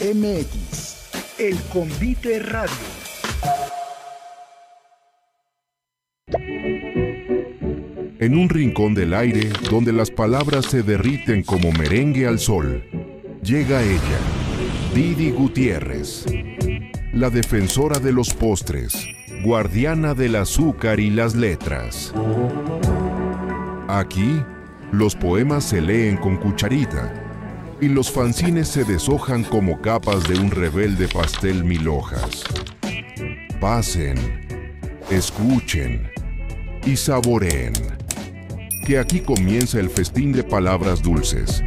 El Convite Radio. En un rincón del aire, donde las palabras se derriten como merengue al sol, llega ella, Didi Gutiérrez, la defensora de los postres, guardiana del azúcar y las letras. Aquí, los poemas se leen con cucharita y los fanzines se deshojan como capas de un rebelde pastel mil hojas. Pasen, escuchen y saboreen, que aquí comienza el festín de palabras dulces.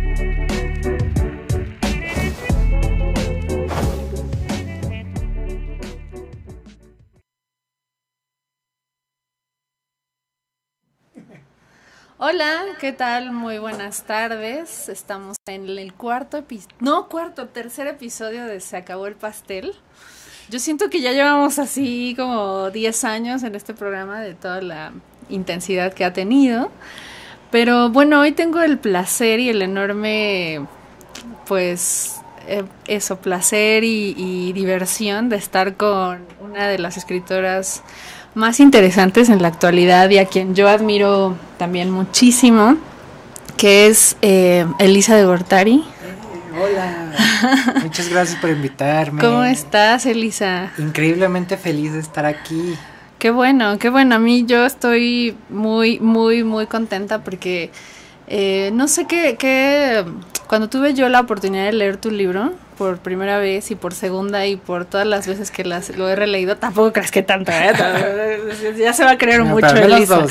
Hola, ¿qué tal? Muy buenas tardes. Estamos en el tercer episodio de Se Acabó el Pastel. Yo siento que ya llevamos así como 10 años en este programa de toda la intensidad que ha tenido. Pero bueno, hoy tengo el placer y el enorme, placer y diversión de estar con una de las escritoras más interesantes en la actualidad y a quien yo admiro también muchísimo, que es Elisa de Gortari. Hola, muchas gracias por invitarme. ¿Cómo estás, Elisa? Increíblemente feliz de estar aquí. Qué bueno, a mí yo estoy muy, muy, muy contenta porque no sé qué, cuando tuve yo la oportunidad de leer tu libro por primera vez y por segunda y por todas las veces que lo he releído, tampoco creas que tanto, ya se va a creer mucho, Elisa.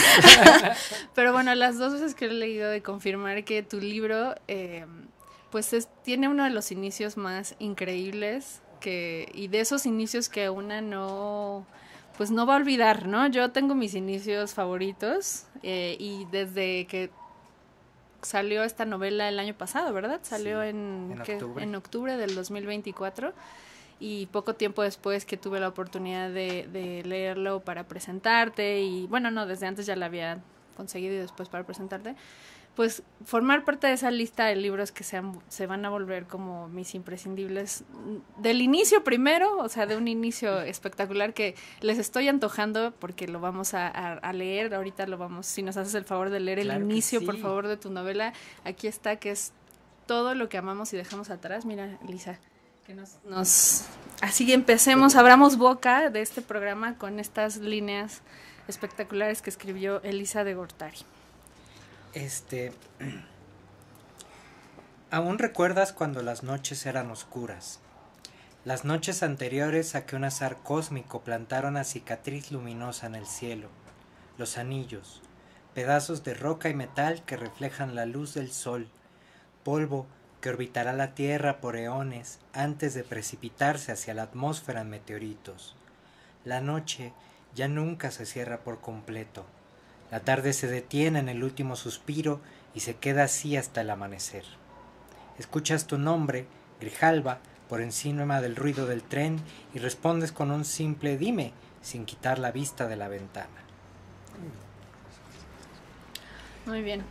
Pero bueno, las 2 veces que he leído, de confirmar que tu libro tiene uno de los inicios más increíbles y de esos inicios que una no va a olvidar, ¿no? Yo tengo mis inicios favoritos y desde que salió esta novela el año pasado, ¿verdad? Salió en octubre del 2024 y poco tiempo después que tuve la oportunidad de leerlo para presentarte y bueno, no, desde antes ya la había conseguido y después para presentarte, pues formar parte de esa lista de libros que se van a volver como mis imprescindibles del inicio primero, o sea, de un inicio espectacular que les estoy antojando porque lo vamos a leer, ahorita lo vamos, si nos haces el favor de leer claro el inicio, sí. Por favor, de tu novela, aquí está, que es todo lo que amamos y dejamos atrás. Mira, Elisa, que así empecemos, abramos boca de este programa con estas líneas espectaculares que escribió Elisa de Gortari. ¿Aún recuerdas cuando las noches eran oscuras? Las noches anteriores a que un azar cósmico plantara una cicatriz luminosa en el cielo. Los anillos, pedazos de roca y metal que reflejan la luz del sol, polvo que orbitará la Tierra por eones antes de precipitarse hacia la atmósfera en meteoritos. La noche ya nunca se cierra por completo. La tarde se detiene en el último suspiro y se queda así hasta el amanecer. Escuchas tu nombre, Grijalba, por encima del ruido del tren y respondes con un simple dime, sin quitar la vista de la ventana. Muy bien.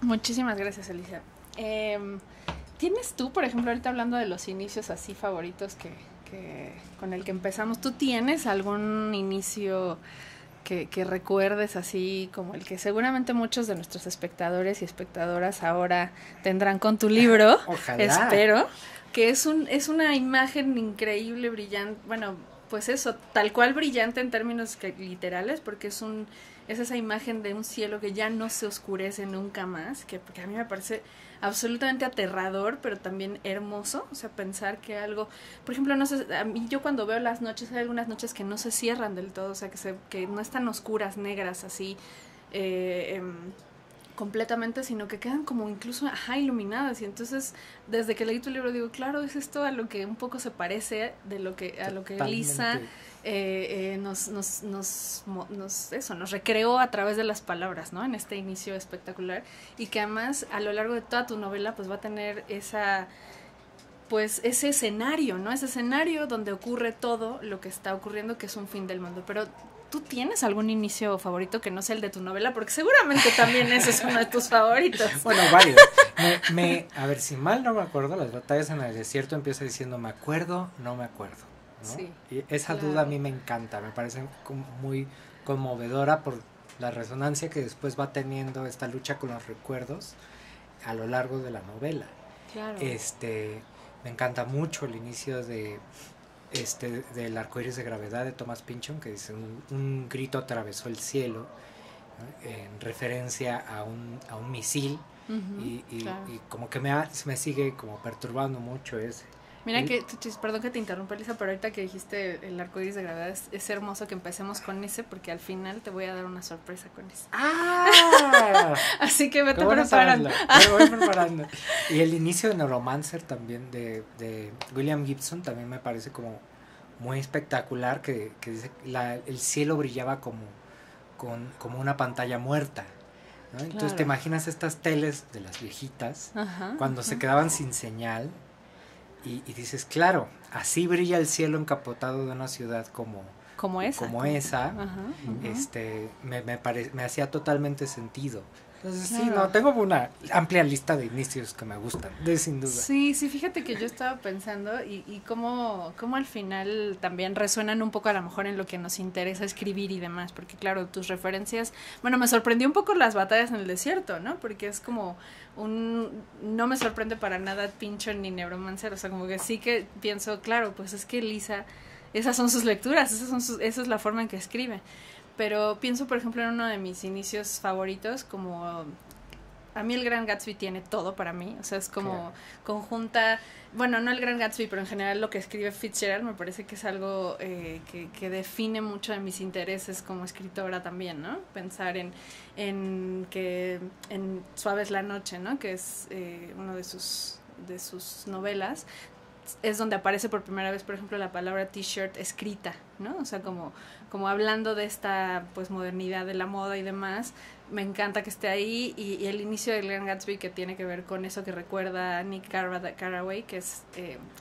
Muchísimas gracias, Elisa. ¿Tienes tú, por ejemplo, ahorita hablando de los inicios así favoritos que con el que empezamos, ¿tú tienes algún inicio que recuerdes así como el que seguramente muchos de nuestros espectadores y espectadoras ahora tendrán con tu libro? Ojalá. Espero que es una imagen increíble, brillante, bueno, pues eso, tal cual brillante en términos literales, porque es esa imagen de un cielo que ya no se oscurece nunca más, porque a mí me parece absolutamente aterrador, pero también hermoso, o sea, pensar que algo, por ejemplo, no sé, a mí yo cuando veo las noches, hay algunas noches que no se cierran del todo, o sea, que no están oscuras, negras, así, completamente, sino que quedan como incluso, iluminadas, y entonces, desde que leí tu libro, digo, claro, es esto a lo que un poco se parece, a lo que Elisa nos recreó a través de las palabras, ¿no? En este inicio espectacular, y que además a lo largo de toda tu novela pues va a tener ese escenario, ¿no? Ese escenario donde ocurre todo lo que está ocurriendo, que es un fin del mundo. Pero ¿tú tienes algún inicio favorito que no sea el de tu novela? Porque seguramente también ese es uno de tus favoritos. Bueno, varios. A ver, si mal no me acuerdo, las batallas en el desierto empieza diciendo, me acuerdo, no me acuerdo, ¿no? Sí, Y esa duda a mí me encanta, me parece muy conmovedora por la resonancia que después va teniendo esta lucha con los recuerdos a lo largo de la novela. claro. Me encanta mucho el inicio del arcoíris de gravedad de Thomas Pynchon, que dice un grito atravesó el cielo, ¿no? En referencia a un misil. Claro. Y como que me sigue como perturbando mucho ese. Mira que, perdón que te interrumpa, Elisa, pero ahorita que dijiste el arcoíris de gravedad, es hermoso que empecemos con ese, porque al final te voy a dar una sorpresa con ese. ¡Ah! Así que vete Bueno preparando. me voy preparando. Y el inicio de Neuromancer también, de William Gibson, también me parece como muy espectacular, que dice el cielo brillaba como una pantalla muerta, ¿no? Entonces Claro. te imaginas estas teles de las viejitas, Ajá, cuando ajá. se quedaban sin señal, y dices, claro, así brilla el cielo encapotado de una ciudad como Como esa. Ajá. me hacía totalmente sentido. Entonces sí, Claro. no, tengo una amplia lista de inicios que me gustan, sin duda. Sí, fíjate que yo estaba pensando y cómo al final también resuenan un poco a lo mejor en lo que nos interesa escribir y demás, porque claro, tus referencias, bueno, me sorprendió un poco las batallas en el desierto, ¿no? Porque es como no me sorprende para nada Pynchon ni Neuromancer, o sea, como que sí que pienso, claro, pues es que Elisa, esas son sus lecturas, esa es la forma en que escribe. Pero pienso, por ejemplo, en uno de mis inicios favoritos, como a mí el Gran Gatsby tiene todo para mí, o sea, es como Claro. conjunta, bueno, no el Gran Gatsby, pero en general lo que escribe Fitzgerald me parece que es algo que define mucho de mis intereses como escritora también, ¿no? Pensar en Suave es la noche, ¿no? Que es uno de sus novelas, es donde aparece por primera vez, por ejemplo, la palabra t-shirt escrita, ¿no? O sea, como hablando de esta pues modernidad de la moda y demás, me encanta que esté ahí, y el inicio de Glenn Gatsby, que tiene que ver con eso que recuerda a Nick Carraway, que es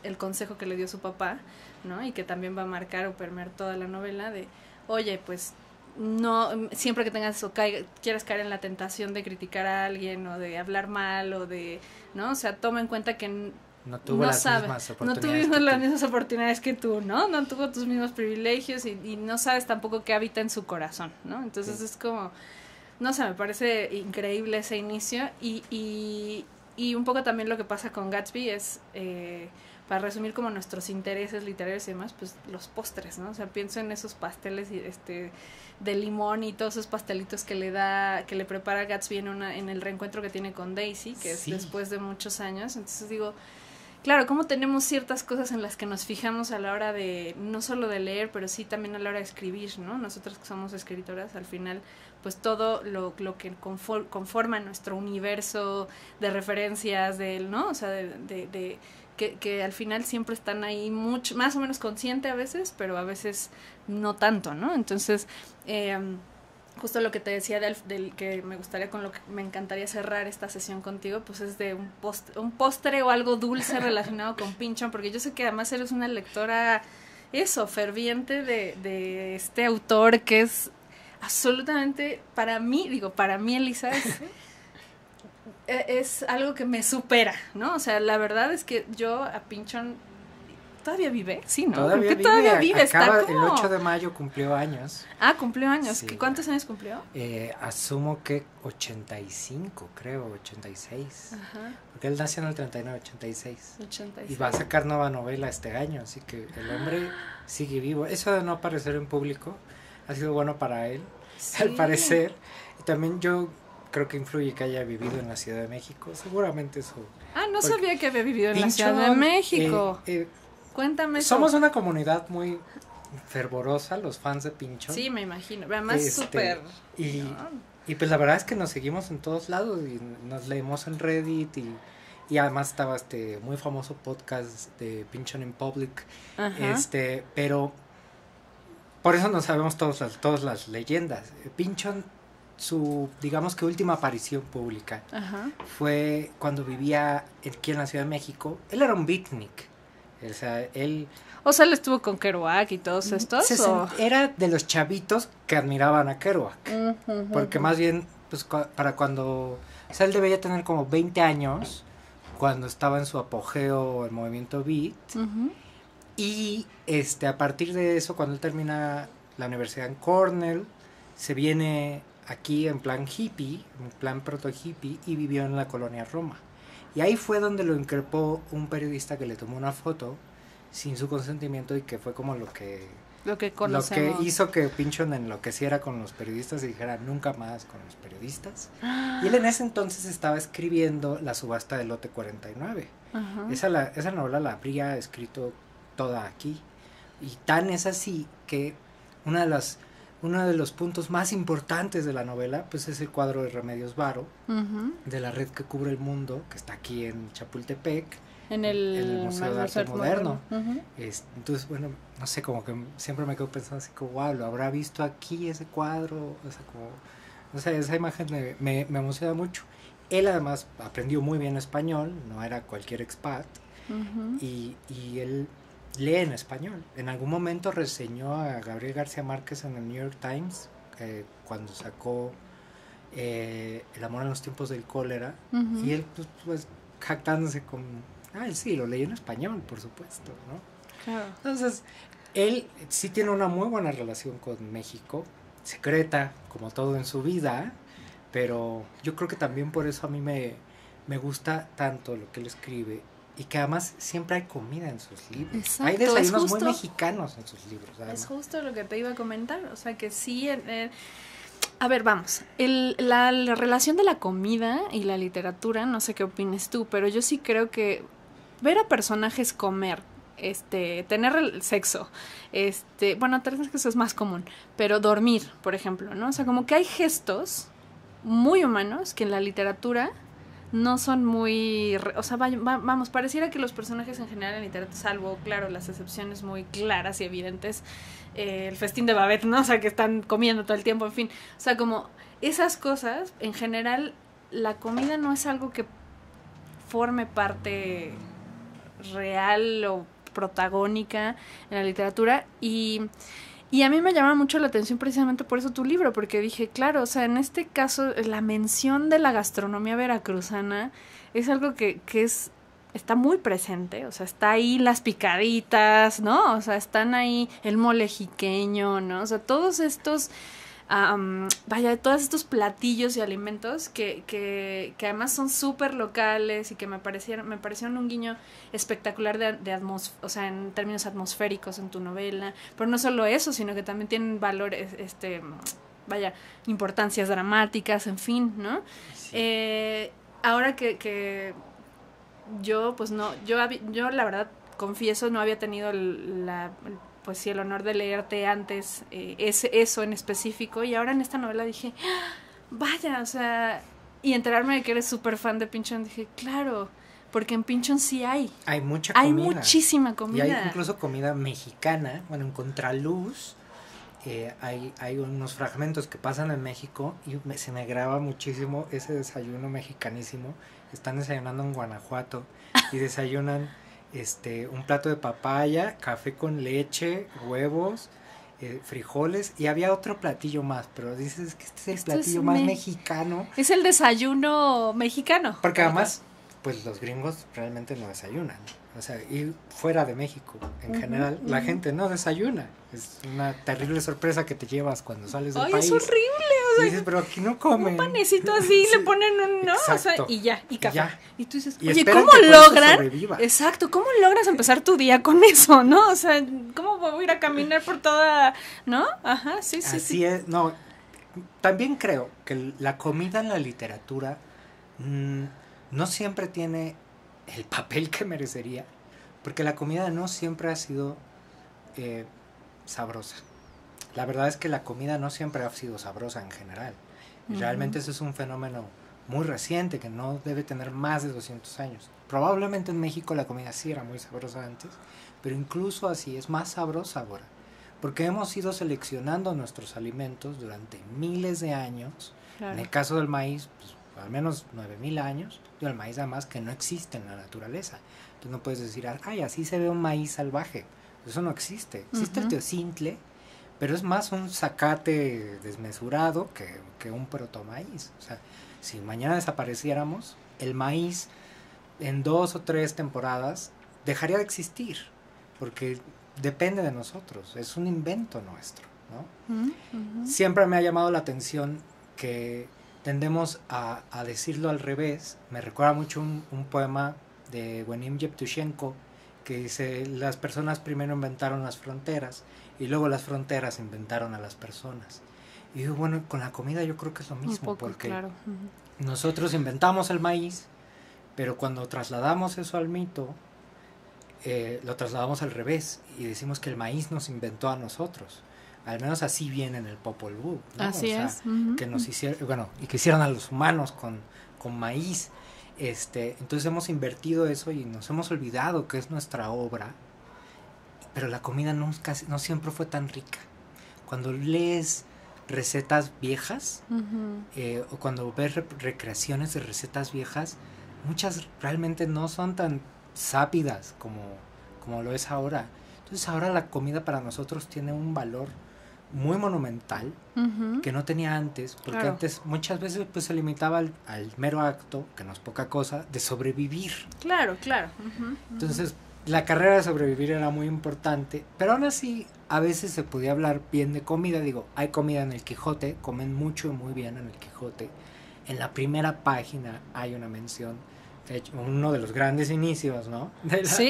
el consejo que le dio su papá, ¿no? Y que también va a marcar o permear toda la novela de, oye, pues no, siempre que tengas o quieras caer en la tentación de criticar a alguien o de hablar mal o de, ¿no? O sea, toma en cuenta que No tuvo las mismas oportunidades. No tuvimos las mismas oportunidades que tú, ¿no? No tuvo tus mismos privilegios y no sabes tampoco qué habita en su corazón, ¿no? Entonces sí. Es como, no sé, me parece increíble ese inicio y un poco también lo que pasa con Gatsby es, para resumir como nuestros intereses literarios y demás, pues los postres, ¿no? O sea, pienso en esos pasteles de limón y todos esos pastelitos que le prepara Gatsby en el reencuentro que tiene con Daisy, que es después de muchos años. Entonces digo, claro, como tenemos ciertas cosas en las que nos fijamos a la hora de, no solo de leer, pero sí también a la hora de escribir, ¿no? Nosotras que somos escritoras, al final, pues todo lo que conforma nuestro universo de referencias, ¿no? O sea, que al final siempre están ahí mucho, más o menos consciente a veces, pero a veces no tanto, ¿no? Entonces, justo lo que te decía del que me gustaría, con lo que me encantaría cerrar esta sesión contigo, pues es de un postre o algo dulce relacionado con Pynchon, porque yo sé que además eres una lectora, ferviente de este autor que es absolutamente, para mí, Elisa, es algo que me supera, ¿no? O sea, la verdad es que yo a Pynchon todavía vive, sí, ¿no? Todavía vive. Acaba, el 8 de mayo cumplió años. Ah, cumplió años. Sí. ¿Cuántos años cumplió? Asumo que 85, creo, 86. Ajá. Porque él nació en el 39, 86. 86. Y va a sacar nueva novela este año, así que el hombre sigue vivo. Eso de no aparecer en público ha sido bueno para él, sí. Al parecer. Y también yo creo que influye que haya vivido en la Ciudad de México. Seguramente eso. Ah, no sabía que había vivido en la Ciudad de México. Cuéntame. Somos una comunidad muy fervorosa, los fans de Pynchon. Sí, me imagino. Además, súper. Y pues la verdad es que nos seguimos en todos lados y nos leemos en Reddit y además estaba muy famoso podcast de Pynchon in Public. Ajá. Pero por eso no sabemos todas las leyendas. Pynchon, su, digamos que última aparición pública, ajá, fue cuando vivía aquí en la Ciudad de México. Él era un beatnik. O sea, él O sea, él estuvo con Kerouac y todos estos. era de los chavitos que admiraban a Kerouac. Porque más bien, pues para cuando... O sea, él debía tener como 20 años cuando estaba en su apogeo el movimiento beat. Y a partir de eso, cuando él termina la universidad en Cornell, se viene aquí en plan hippie, en plan proto-hippie, y vivió en la colonia Roma. Y ahí fue donde lo increpó un periodista que le tomó una foto sin su consentimiento y que fue como lo que hizo que Pynchon enloqueciera con los periodistas y dijera nunca más con los periodistas. Y él en ese entonces estaba escribiendo La subasta del lote 49. Esa novela la habría escrito toda aquí. Y tan es así que uno de los puntos más importantes de la novela pues es el cuadro de Remedios Varo, de la red que cubre el mundo, que está aquí en Chapultepec, en el Museo de Arte Moderno. Entonces, bueno, no sé, como que siempre me quedo pensando así como, wow, ¿lo habrá visto aquí ese cuadro? O sea, como, no sé, esa imagen me emociona mucho. Él además aprendió muy bien español, no era cualquier expat, y él lee en español. En algún momento reseñó a Gabriel García Márquez en el New York Times, cuando sacó El amor en los tiempos del cólera, y él pues jactándose con... él sí, lo leyó en español, por supuesto, ¿no? Claro. Entonces, él sí tiene una muy buena relación con México, secreta, como todo en su vida, pero yo creo que también por eso a mí me gusta tanto lo que él escribe, y que además siempre hay comida en sus libros. Exacto, hay desayunos muy mexicanos en sus libros. Además. Es justo lo que te iba a comentar, o sea que sí... A ver, vamos, la relación de la comida y la literatura, no sé qué opines tú, pero yo sí creo que ver a personajes comer, tener sexo, bueno, tal vez que eso es más común, pero dormir, por ejemplo, ¿no? O sea, como que hay gestos muy humanos que en la literatura no son muy... O sea, vamos, pareciera que los personajes en general en literatura, salvo, claro, las excepciones muy claras y evidentes, el festín de Babette, ¿no? O sea, que están comiendo todo el tiempo, en fin. O sea, como esas cosas, en general, la comida no es algo que forme parte real o protagónica en la literatura, y a mí me llama mucho la atención precisamente por eso tu libro, porque dije, claro, o sea, en este caso la mención de la gastronomía veracruzana es algo que está muy presente, o sea, está ahí las picaditas, ¿no? O sea, están ahí el mole jiqueño, ¿no? O sea, todos estos... todos estos platillos y alimentos que además son súper locales y que me parecieron un guiño espectacular o sea, en términos atmosféricos en tu novela, pero no solo eso, sino que también tienen valores, importancias dramáticas, en fin, ¿no? Sí. Ahora que yo, pues no, yo la verdad confieso no había tenido pues sí, el honor de leerte antes eso en específico, y ahora en esta novela dije, vaya, o sea, y enterarme de que eres súper fan de Pynchon, dije, claro, porque en Pynchon sí hay mucha comida, hay muchísima comida, y hay incluso comida mexicana. Bueno, en Contraluz hay unos fragmentos que pasan en México y se me graba muchísimo ese desayuno mexicanísimo. Están desayunando en Guanajuato y desayunan un plato de papaya, café con leche, huevos, frijoles, y había otro platillo más, pero dices que este es el platillo más mexicano. Es el desayuno mexicano. Porque además, pues los gringos realmente no desayunan. O sea, y fuera de México, en general, la gente no desayuna. Es una terrible sorpresa que te llevas cuando sales del país. Es horrible, o sea, y dices, pero aquí no comen. Un panecito así, sí, le ponen un, ¿no? Exacto. O sea, y ya, y café. Ya. Y tú dices, y oye, ¿cómo logran? Exacto, ¿cómo logras empezar tu día con eso, no? O sea, ¿cómo voy a ir a caminar por toda, no? Ajá, sí. Así es, no. También creo que la comida en la literatura no siempre tiene el papel que merecería, porque la comida no siempre ha sido sabrosa. La verdad es que la comida no siempre ha sido sabrosa en general. Realmente eso es un fenómeno muy reciente que no debe tener más de 200 años. Probablemente en México la comida sí era muy sabrosa antes, pero incluso así es más sabrosa ahora, porque hemos ido seleccionando nuestros alimentos durante miles de años. Claro. En el caso del maíz, pues, al menos 9,000 años, y el maíz además que no existe en la naturaleza. Tú no puedes decir, ay, así se ve un maíz salvaje. Eso no existe. Existe el teocintle, pero es más un zacate desmesurado que un protomaíz. O sea, si mañana desapareciéramos, el maíz en 2 o 3 temporadas dejaría de existir, porque depende de nosotros, es un invento nuestro, ¿no? Siempre me ha llamado la atención que tendemos a decirlo al revés. Me recuerda mucho un poema de Wenim Yevtushenko que dice, las personas primero inventaron las fronteras y luego las fronteras inventaron a las personas. Y bueno, con la comida yo creo que es lo mismo, un poco, porque claro. Nosotros inventamos el maíz, pero cuando trasladamos eso al mito, lo trasladamos al revés y decimos que el maíz nos inventó a nosotros. Al menos así viene en el Popol Vuh, ¿no? Así es. Que nos hicieron, bueno, y que hicieron a los humanos con maíz. Entonces hemos invertido eso y nos hemos olvidado que es nuestra obra, pero la comida no siempre fue tan rica. Cuando lees recetas viejas, o cuando ves recreaciones de recetas viejas, muchas realmente no son tan sápidas como lo es ahora. Entonces ahora la comida para nosotros tiene un valor muy monumental que no tenía antes, porque antes muchas veces pues se limitaba al mero acto, que no es poca cosa, de sobrevivir. Claro. Entonces la carrera de sobrevivir era muy importante, pero aún así a veces se podía hablar bien de comida. Digo, hay comida en el Quijote, comen mucho y muy bien en el Quijote. En la primera página hay una mención, de hecho, uno de los grandes inicios, ¿no?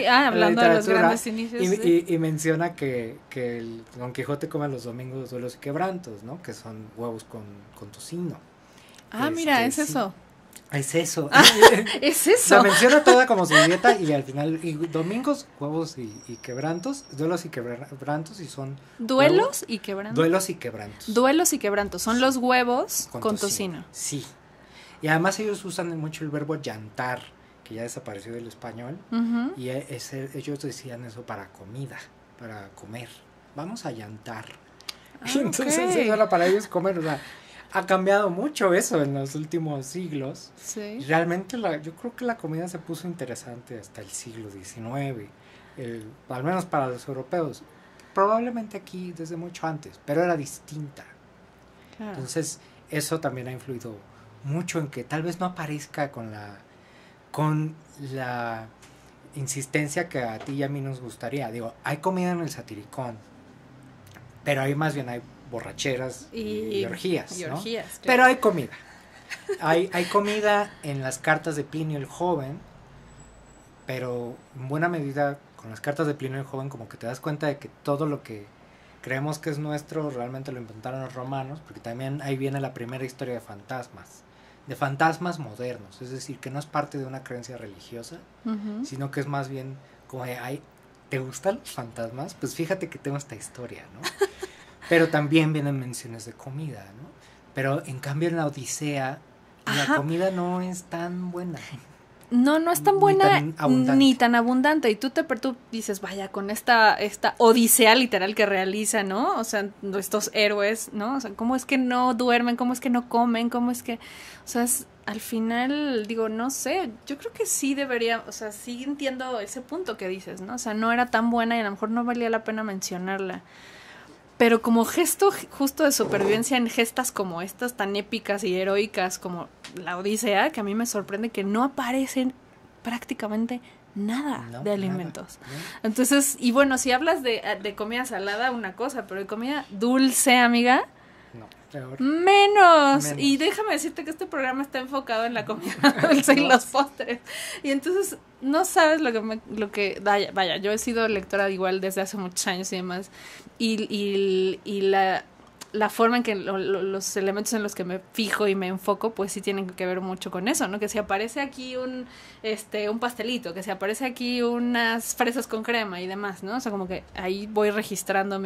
Hablando de los grandes inicios. Y menciona que el Don Quijote come los domingos duelos y quebrantos, ¿no? Que son huevos con tocino. Mira, es eso. Es eso. Es eso. La menciona toda como su dieta y al final, y domingos, huevos y quebrantos, duelos y quebrantos, y son... ¿Duelos y quebrantos? Duelos y quebrantos. Duelos y quebrantos, son los huevos con tocino. Sí. Y además ellos usan mucho el verbo llantar, que ya desapareció del español, y ellos decían eso para comida, para comer. Vamos a llantar. Entonces eso para ellos comer, o sea, ha cambiado mucho eso en los últimos siglos. Sí. Realmente yo creo que la comida se puso interesante hasta el siglo XIX, al menos para los europeos. Probablemente aquí desde mucho antes, pero era distinta. Claro. Entonces eso también ha influido mucho en que tal vez no aparezca con la insistencia que a ti y a mí nos gustaría. Digo, hay comida en el Satiricón, pero ahí más bien hay borracheras y orgías, ¿no? Claro. Pero hay comida. Hay comida en las cartas de Plinio el Joven, pero en buena medida con las cartas de Plinio el Joven como que te das cuenta de que todo lo que creemos que es nuestro realmente lo inventaron los romanos, porque también ahí viene la primera historia de fantasmas modernos, es decir, que no es parte de una creencia religiosa, sino que es más bien como ¿te gustan los fantasmas? Pues fíjate que tengo esta historia, ¿no? Pero también vienen menciones de comida, ¿no? Pero en cambio en la Odisea la comida no es tan buena. No es tan buena ni tan abundante. Y tú dices, vaya, con esta odisea literal que realiza, ¿no? O sea, estos héroes, ¿no? O sea, ¿cómo es que no duermen? ¿Cómo es que no comen? ¿Cómo es que...? O sea, al final, digo, no sé, yo creo que sí debería, o sea, sí entiendo ese punto que dices, ¿no? O sea, no era tan buena y a lo mejor no valía la pena mencionarla. Pero como gesto justo de supervivencia en gestas como estas tan épicas y heroicas como la Odisea, que a mí me sorprende que no aparecen prácticamente nada de alimentos. Nada. Entonces, y bueno, si hablas de comida salada, una cosa, pero de comida dulce, amiga, no, peor. Menos. Y déjame decirte que este programa está enfocado en la comida dulce y los postres. Y entonces, no sabes lo que vaya, yo he sido lectora igual desde hace muchos años y demás. Y la forma en que los elementos en los que me fijo y me enfoco, pues sí tienen que ver mucho con eso, ¿no? Que si aparece aquí un pastelito, que si aparece aquí unas fresas con crema y demás, ¿no? O sea, como que ahí voy registrando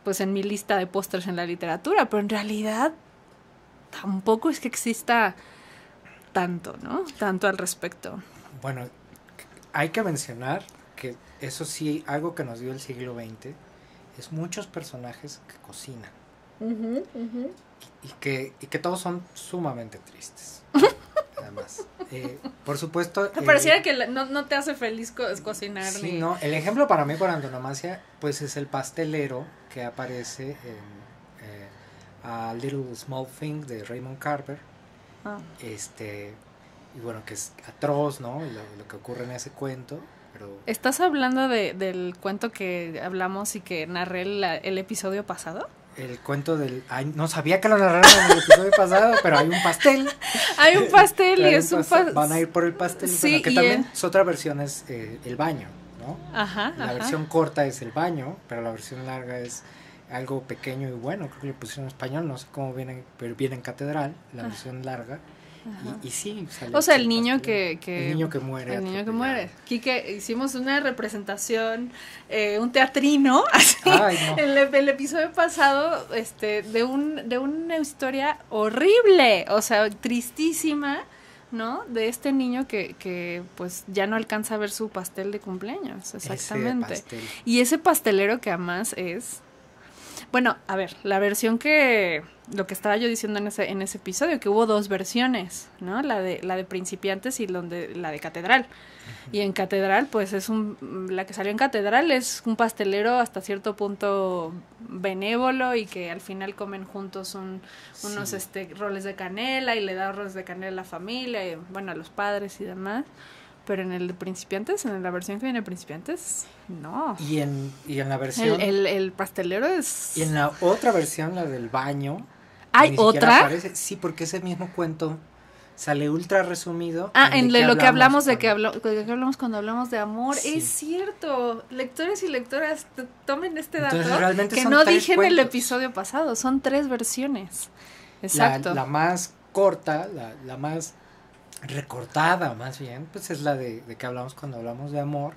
pues en mi lista de postres en la literatura, pero en realidad tampoco es que exista tanto, ¿no? Tanto al respecto. Bueno, hay que mencionar que eso sí, algo que nos dio el siglo XX es muchos personajes que cocinan. Y que todos son sumamente tristes. además. Por supuesto... Pareciera que no te hace feliz cocinar. Sí, no. El ejemplo para mí por antonomasia, pues es el pastelero que aparece en A Little Small Thing de Raymond Carver. Y bueno, que es atroz, ¿no? Lo que ocurre en ese cuento. Pero... ¿Estás hablando del cuento que hablamos y que narré el episodio pasado? El cuento del... Ay, no sabía que lo narraron en el episodio pasado, pero hay un pastel. Hay un pastel y es un pastel. Van a ir por el pastel, sí, bueno, que también es otra versión, es el baño, ¿no? Ajá, La versión corta es el baño, pero la versión larga es algo pequeño y bueno, creo que le pusieron en español, no sé cómo viene, pero viene en catedral, la versión larga. Y sí, o sea, el niño que el niño que muere. El niño que muere. Quique, hicimos una representación, un teatrino, así, ay, no. el episodio pasado, de una historia horrible, o sea, tristísima, ¿no? De este niño que pues ya no alcanza a ver su pastel de cumpleaños, exactamente. Ese pastel. Y ese pastelero que además es... Bueno, a ver, la versión lo que estaba yo diciendo en ese episodio, que hubo dos versiones, ¿no? La de principiantes y la de catedral. Uh-huh. Y en catedral, pues la que salió en catedral es un pastelero hasta cierto punto benévolo y que al final comen juntos unos roles de canela y le da roles de canela a la familia y bueno, a los padres y demás. Pero en el de principiantes, en la versión que viene de principiantes, no. Y en la versión... El pastelero es... Y en la otra versión, la del baño... ¿Hay otra? Aparece. Sí, porque ese mismo cuento sale ultra resumido. En lo que hablamos de que hablamos cuando hablamos de amor. Sí. Es cierto. Lectores y lectoras, tomen este dato. Entonces, realmente que son no 3 dije cuentos. En el episodio pasado. Son 3 versiones. Exacto. La más corta, la más... recortada más bien, pues es la de que hablamos cuando hablamos de amor,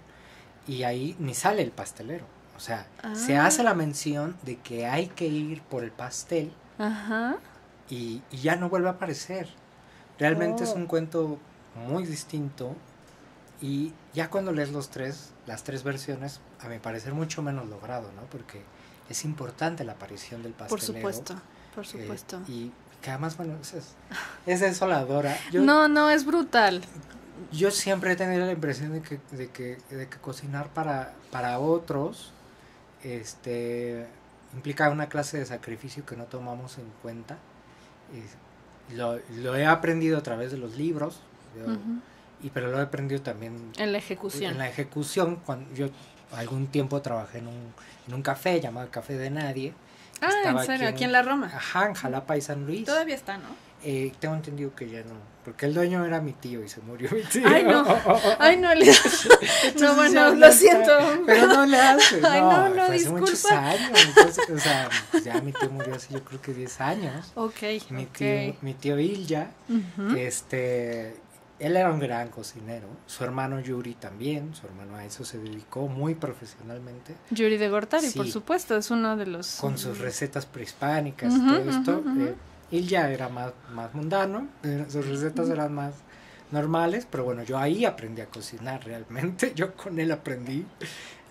y ahí ni sale el pastelero, o sea, se hace la mención de que hay que ir por el pastel. Ajá. Y ya no vuelve a aparecer. Realmente es un cuento muy distinto, y ya cuando lees las tres versiones, a mi parecer mucho menos logrado, ¿no? Porque es importante la aparición del pastelero. Por supuesto. Y que además, bueno, es desoladora. No, es brutal. Yo siempre he tenido la impresión de que cocinar para otros implica una clase de sacrificio que no tomamos en cuenta. Lo he aprendido a través de los libros, pero lo he aprendido también en la ejecución. Cuando yo algún tiempo trabajé en un café llamado Café de Nadie. ¿En serio? ¿Aquí en la Roma? Ajá, en Jalapa y San Luis. Todavía está, ¿no? Tengo entendido que ya no, porque el dueño era mi tío y se murió mi tío. Ay, no, no, bueno, lo siento. Pero no le haces. Ay, no, hace disculpa. muchos años. Entonces, o sea, ya mi tío murió hace yo creo que 10 años. Mi tío Ilja, él era un gran cocinero. Su hermano Yuri también. Su hermano a eso se dedicó muy profesionalmente. Yuri de Gortari, sí, por supuesto, es uno de los... Con sus recetas prehispánicas, todo esto. Él ya era más mundano, sus recetas eran más normales, pero bueno, yo ahí aprendí a cocinar realmente. Yo con él aprendí.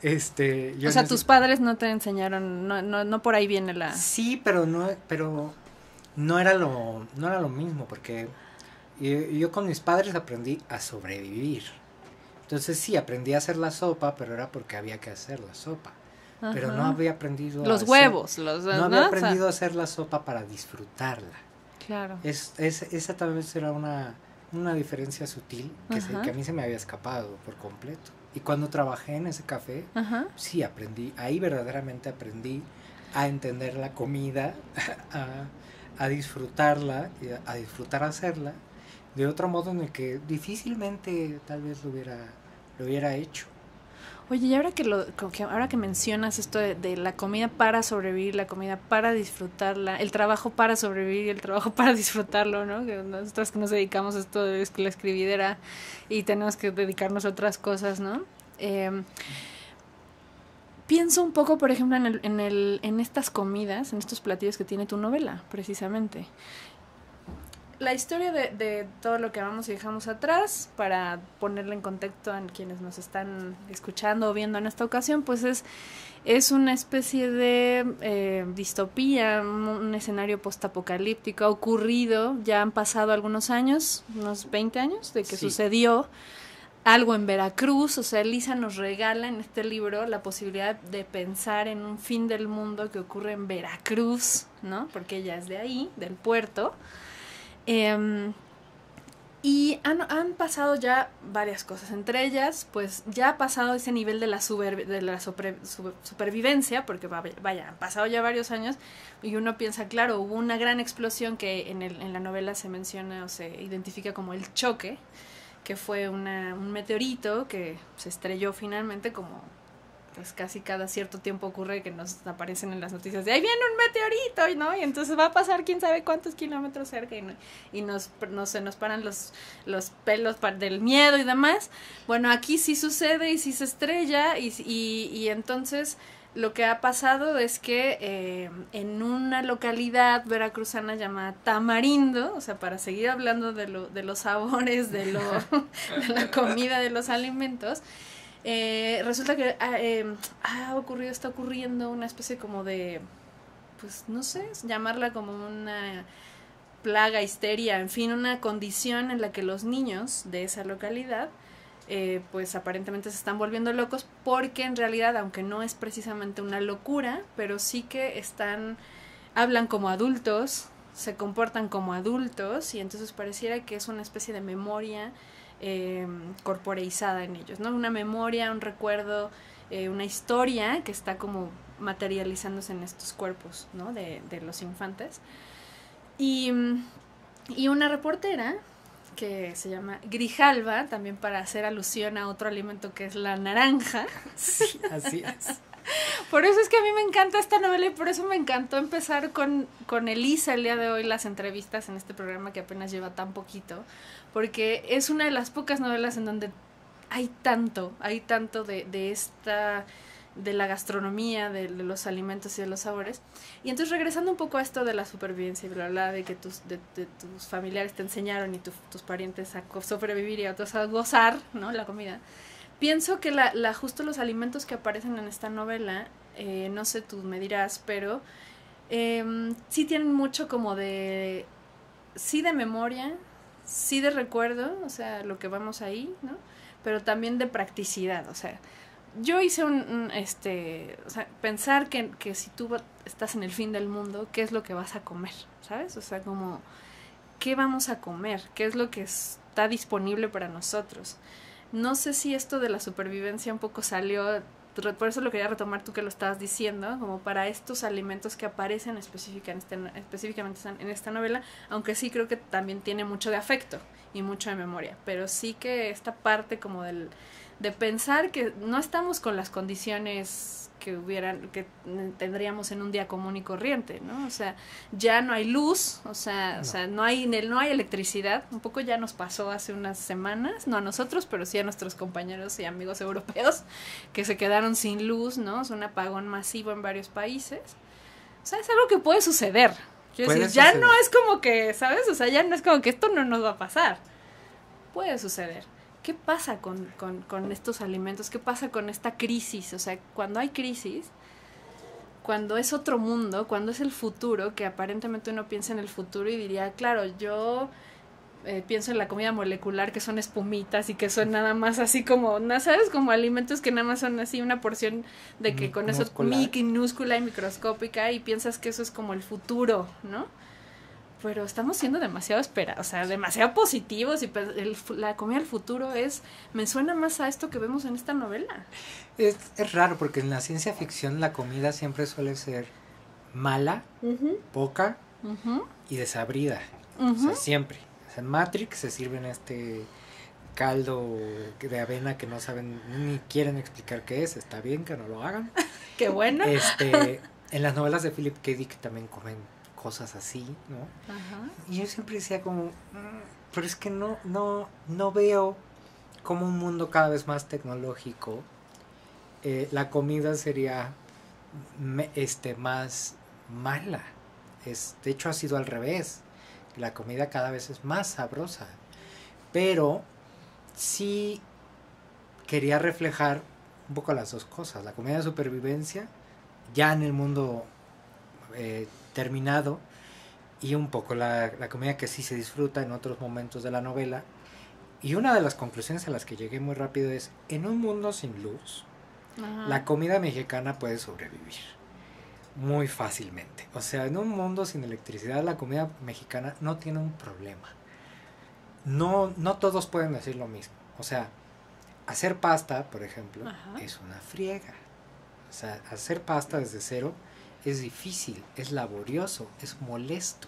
O sea, tus padres no te enseñaron, no por ahí viene la... Sí, pero no era lo mismo, porque... Yo con mis padres aprendí a sobrevivir. Entonces sí, aprendí a hacer la sopa, pero era porque había que hacer la sopa. Ajá. Pero no había aprendido no había aprendido a hacer la sopa para disfrutarla. Claro. Esa tal vez era una diferencia sutil que a mí se me había escapado por completo. Y cuando trabajé en ese café, sí aprendí, ahí verdaderamente aprendí a entender la comida, a disfrutarla, a disfrutar hacerla, de otro modo en el que difícilmente tal vez lo hubiera hecho. Oye, y ahora que mencionas esto de la comida para sobrevivir, la comida para disfrutarla, el trabajo para sobrevivir y el trabajo para disfrutarlo, ¿no? Que nosotras que nos dedicamos a esto de la escribidera y tenemos que dedicarnos a otras cosas, ¿no? Pienso un poco, por ejemplo, en estas comidas, en estos platillos que tiene tu novela, precisamente. la historia de todo lo que amamos y dejamos atrás, para ponerle en contexto a quienes nos están escuchando o viendo en esta ocasión, pues es una especie de distopía, un escenario postapocalíptico. Ha ocurrido, ya han pasado algunos años, unos 20 años, de que sucedió algo en Veracruz. O sea, Elisa nos regala en este libro la posibilidad de pensar en un fin del mundo que ocurre en Veracruz, ¿no? Porque ella es de ahí, del puerto. Y han pasado ya varias cosas. Entre ellas, pues ya ha pasado ese nivel de la supervivencia, porque vaya, han pasado ya varios años y uno piensa, claro, hubo una gran explosión que en la novela se menciona o se identifica como el choque, que fue un meteorito que se estrelló finalmente, como pues casi cada cierto tiempo ocurre que nos aparecen en las noticias de ahí viene un meteorito, ¿no? Y entonces va a pasar quién sabe cuántos kilómetros cerca y se nos paran los pelos del miedo y demás. Bueno, aquí sí sucede y sí se estrella y entonces lo que ha pasado es que en una localidad veracruzana llamada Tamarindo, o sea, para seguir hablando de los sabores, de la comida, de los alimentos, resulta que está ocurriendo una especie como de, pues no sé, llamarla como una plaga, histeria, en fin, una condición en la que los niños de esa localidad pues aparentemente se están volviendo locos, porque en realidad, aunque no es precisamente una locura, pero sí que hablan como adultos, se comportan como adultos, y entonces pareciera que es una especie de memoria corporeizada en ellos, ¿no? Una memoria, un recuerdo, una historia que está como materializándose en estos cuerpos, ¿no? de los infantes. Y una reportera que se llama Grijalva, también para hacer alusión a otro alimento que es la naranja. Sí, así es. Por eso es que a mí me encanta esta novela y por eso me encantó empezar con Elisa el día de hoy, las entrevistas en este programa que apenas lleva tan poquito, porque es una de las pocas novelas en donde hay tanto de la gastronomía, de los alimentos y de los sabores. Y entonces, regresando un poco a esto de la supervivencia y bla bla, de que tus familiares te enseñaron y tus parientes a sobrevivir y a otros a gozar, ¿no? La comida. Pienso que justo los alimentos que aparecen en esta novela, no sé, tú me dirás, pero sí tienen mucho como sí de memoria, sí de recuerdo, o sea, lo que vamos ahí, ¿no? Pero también de practicidad, o sea, yo hice o sea, pensar que si tú estás en el fin del mundo, ¿qué es lo que vas a comer? ¿Sabes? O sea, como, ¿qué vamos a comer? ¿Qué es lo que está disponible para nosotros? No sé si esto de la supervivencia un poco salió, por eso lo quería retomar tú que lo estabas diciendo, como para estos alimentos que aparecen específicamente en esta novela, aunque sí creo que también tiene mucho de afecto y mucho de memoria, pero sí que esta parte como de pensar que no estamos con las condiciones que tendríamos en un día común y corriente, ¿no? O sea, ya no hay luz, o sea, no hay electricidad. Un poco ya nos pasó hace unas semanas, no a nosotros, pero sí a nuestros compañeros y amigos europeos que se quedaron sin luz, ¿no? Es un apagón masivo en varios países. O sea, es algo que puede suceder. Quiero decir, ya no es como que, ¿sabes? O sea, ya no es como que esto no nos va a pasar. Puede suceder. ¿Qué pasa con estos alimentos? ¿Qué pasa con esta crisis? O sea, cuando hay crisis, cuando es otro mundo, cuando es el futuro, que aparentemente uno piensa en el futuro y diría, claro, yo pienso en la comida molecular, que son espumitas y que son nada más así como, ¿no sabes? Como alimentos que nada más son así una porción de que con eso minúscula y microscópica, y piensas que eso es como el futuro, ¿no? Pero estamos siendo demasiado o sea, demasiado positivos, y la comida del futuro me suena más a esto que vemos en esta novela. Es raro porque en la ciencia ficción la comida siempre suele ser mala, poca y desabrida. O sea, siempre. O sea, en Matrix se sirven este caldo de avena que no saben ni quieren explicar qué es. Está bien que no lo hagan. Qué bueno. En las novelas de Philip K. Dick también comen cosas así, ¿no? Ajá. Y yo siempre decía como, pero es que no veo como un mundo cada vez más tecnológico, la comida sería más mala. De hecho ha sido al revés. La comida cada vez es más sabrosa. Pero sí quería reflejar un poco las dos cosas. La comida de supervivencia, ya en el mundo terminado, y un poco la comida que sí se disfruta en otros momentos de la novela. Y una de las conclusiones a las que llegué muy rápido es, en un mundo sin luz, Ajá. la comida mexicana puede sobrevivir muy fácilmente. O sea, en un mundo sin electricidad, la comida mexicana no tiene un problema. No todos pueden decir lo mismo. O sea, hacer pasta, por ejemplo, Ajá. es una friega. O sea, hacer pasta desde cero es difícil, es laborioso, es molesto.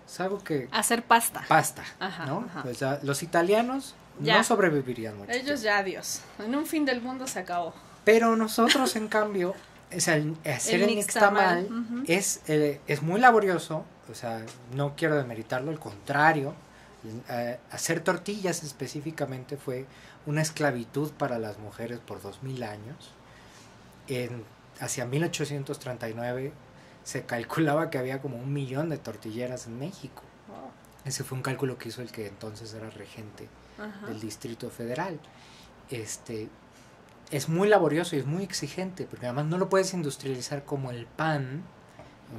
Es algo que... Hacer pasta. Pasta, Ajá, ¿no? ajá. Pues ya, los italianos Ya. no sobrevivirían mucho Ellos tiempo. ya, adiós. En un fin del mundo se acabó. Pero nosotros, en cambio, o sea, hacer el nixtamal Ujú. es muy laborioso. O sea, no quiero demeritarlo, al contrario. Hacer tortillas específicamente fue una esclavitud para las mujeres por 2000 años. Hacia 1839 se calculaba que había como 1 millón de tortilleras en México. Wow. Ese fue un cálculo que hizo el que entonces era regente Ajá. del Distrito Federal. Es muy laborioso y es muy exigente, porque además no lo puedes industrializar como el pan.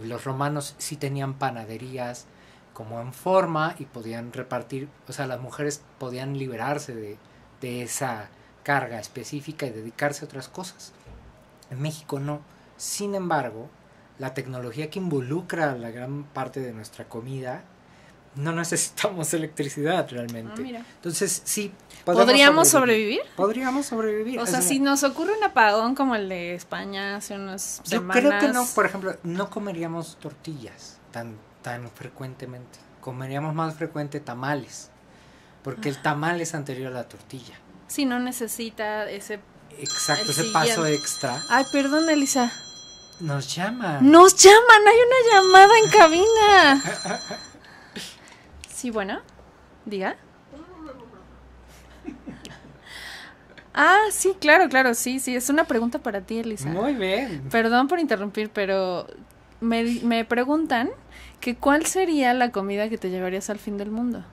Los romanos sí tenían panaderías como en forma y podían repartir, o sea, las mujeres podían liberarse de esa carga específica y dedicarse a otras cosas. En México no. Sin embargo, la tecnología que involucra la gran parte de nuestra comida, no necesitamos electricidad realmente. Ah, mira. Entonces, sí, ¿Podríamos sobrevivir? Podríamos sobrevivir. O sea, si nos ocurre un apagón como el de España hace unas yo semanas. creo que no, por ejemplo, no comeríamos tortillas tan frecuentemente. Comeríamos más frecuente tamales, porque el tamal es anterior a la tortilla. Sí, no necesita ese... Exacto, El ese siguiente. paso extra. Ay, perdón, Elisa. Nos llaman. ¡Nos llaman! ¡Hay una llamada en cabina! Sí, bueno. Diga. Ah, sí, claro, sí, es una pregunta para ti, Elisa. Muy bien. Perdón por interrumpir, pero me preguntan que cuál sería la comida que te llevarías al fin del mundo.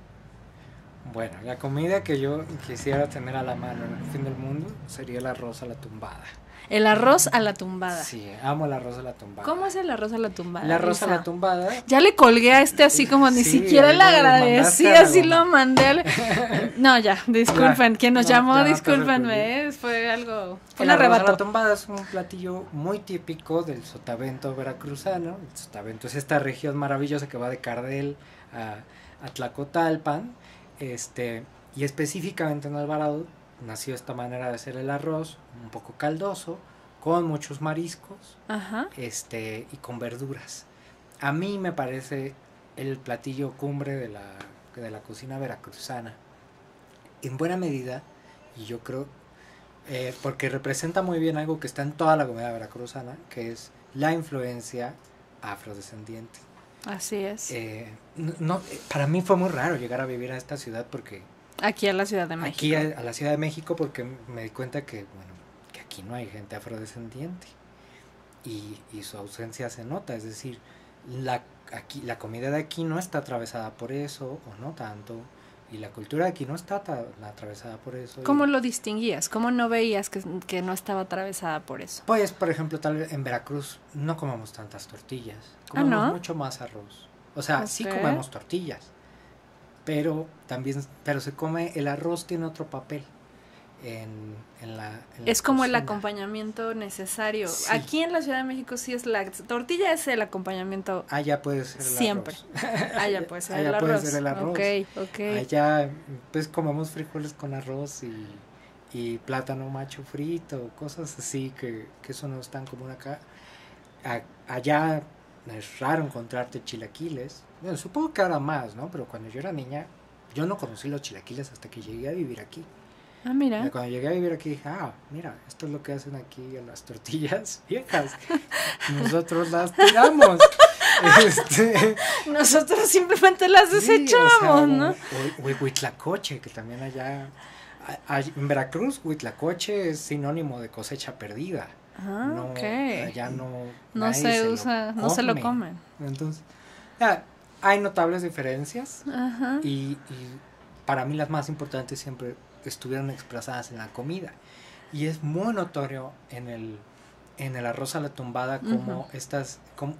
Bueno, la comida que yo quisiera tener a la mano en el fin del mundo sería el arroz a la tumbada. El arroz a la tumbada. Sí, amo el arroz a la tumbada. ¿Cómo es el arroz a la tumbada? El arroz a Elisa? la tumbada. Ya le colgué a este así como ni Sí, siquiera ahí le lo agradecí, mandaste a la así goma. lo mandé. No, ya, disculpen. Quien nos no, llamó, ya no te discúlpenme. Fue algo. Fue El un arroz a la arrebato. tumbada es un platillo muy típico del sotavento veracruzano. El sotavento es esta región maravillosa que va de Cardel a Tlacotalpan. Y específicamente en Alvarado nació esta manera de hacer el arroz, un poco caldoso, con muchos mariscos, Ajá. y con verduras. A mí me parece el platillo cumbre de la cocina veracruzana. En buena medida, y yo creo, porque representa muy bien algo que está en toda la comida veracruzana, que es la influencia afrodescendiente. Así es. Para mí fue muy raro llegar a vivir a esta ciudad porque... Aquí a la Ciudad de México. Aquí a la Ciudad de México, porque me di cuenta que, bueno, que aquí no hay gente afrodescendiente y su ausencia se nota, es decir, la comida de aquí no está atravesada por eso, o no tanto, y la cultura de aquí no está atravesada por eso. ¿Cómo lo distinguías? ¿Cómo no veías que no estaba atravesada por eso? Pues, por ejemplo, tal vez en Veracruz no comemos tantas tortillas, ¿Ah, comemos no? mucho más arroz. O sea, sí Ok. comemos tortillas, pero se come, el arroz tiene otro papel en la Es como el cocina. acompañamiento necesario. Sí. Aquí en la Ciudad de México sí es la tortilla, es el acompañamiento Allá puede ser el siempre. arroz. Allá puede ser Allá el puede arroz. ser el arroz. Ok. Allá pues comemos frijoles con arroz y plátano macho frito, cosas así que eso no es tan común acá. Allá es raro encontrarte chilaquiles. Bueno, supongo que ahora más, ¿no? Pero cuando yo era niña, yo no conocí los chilaquiles hasta que llegué a vivir aquí. Ah, mira. Cuando llegué a vivir aquí dije, mira, esto es lo que hacen aquí en las tortillas viejas. Nosotros las tiramos. Nosotros simplemente las Sí, desechamos, ¿no? O huitlacoche, que también allá... En Veracruz, huitlacoche es sinónimo de cosecha perdida. Ah, No, ok. allá no... No nadie se usa, no se lo come. comen. Entonces, hay notables diferencias Ajá. y para mí las más importantes siempre estuvieron expresadas en la comida. Y es muy notorio en el arroz a la tumbada como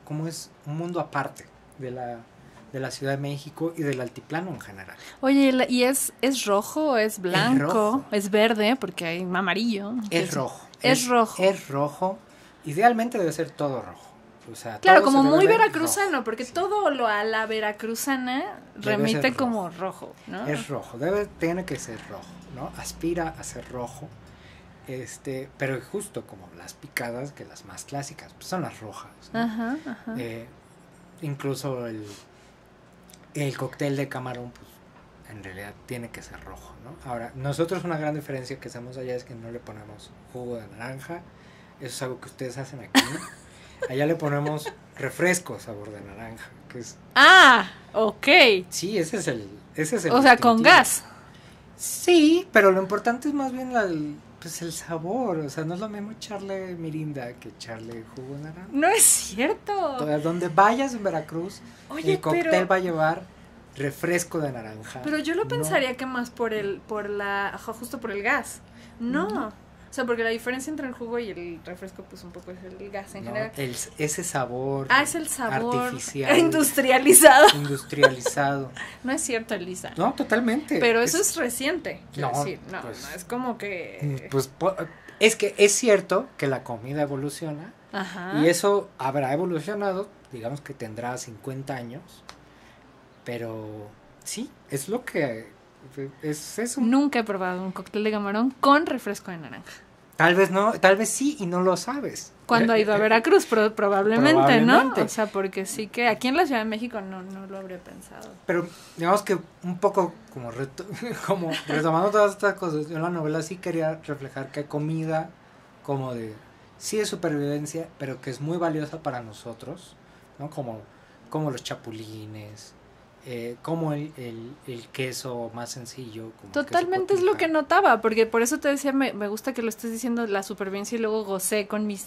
como es un mundo aparte de la Ciudad de México y del altiplano en general. Oye, ¿y es rojo, es blanco, rojo. es verde? Porque hay amarillo. Es rojo. Es rojo. Es rojo. Idealmente debe ser todo rojo. O sea, Claro, todo como se debe muy ver veracruzano, rojo. porque Sí. todo lo a la veracruzana Debe remite ser como rojo, ¿no? Es rojo, tiene que ser rojo, ¿no? Aspira a ser rojo. Pero justo como las picadas, que las más clásicas, pues son las rojas, ¿no? Ajá, ajá. Incluso el cóctel de camarón, pues en realidad tiene que ser rojo, ¿no? Ahora, nosotros una gran diferencia que hacemos allá es que no le ponemos jugo de naranja, eso es algo que ustedes hacen aquí, ¿no? Allá le ponemos refresco sabor de naranja, que es... Ah, ok. Sí, ese es el O sea, con distintivo. gas. Sí, pero lo importante es más bien pues el sabor, o sea, no es lo mismo echarle mirinda que echarle jugo de naranja. No es cierto. Entonces, donde vayas en Veracruz, Oye, el cóctel pero- va a llevar refresco de naranja. Pero yo lo No. pensaría que más justo por el gas. No. O sea, porque la diferencia entre el jugo y el refresco, pues un poco es el gas en No, general. ese sabor Es el sabor artificial, industrializado. industrializado. No es cierto, Elisa. No, totalmente. Pero eso es reciente. Quiero No, decir, no, pues- no es como que. Pues es que es cierto que la comida evoluciona Ajá. y eso habrá evolucionado, digamos que tendrá 50 años, pero sí, es lo que es un... Nunca he probado un cóctel de camarón con refresco de naranja. Tal vez no, tal vez sí y no lo sabes. Cuando ha ido a Veracruz, probablemente, Probablemente. ¿no? O sea, porque sí que aquí en la Ciudad de México no lo habría pensado. Pero digamos que un poco como, como retomando todas estas cosas, yo en la novela sí quería reflejar que hay comida como sí de supervivencia, pero que es muy valiosa para nosotros, ¿no? Como los chapulines, como el queso más sencillo. Como el queso Totalmente es lo cotija. que notaba, porque por eso te decía, me gusta que lo estés diciendo, la supervivencia, y luego gocé con mis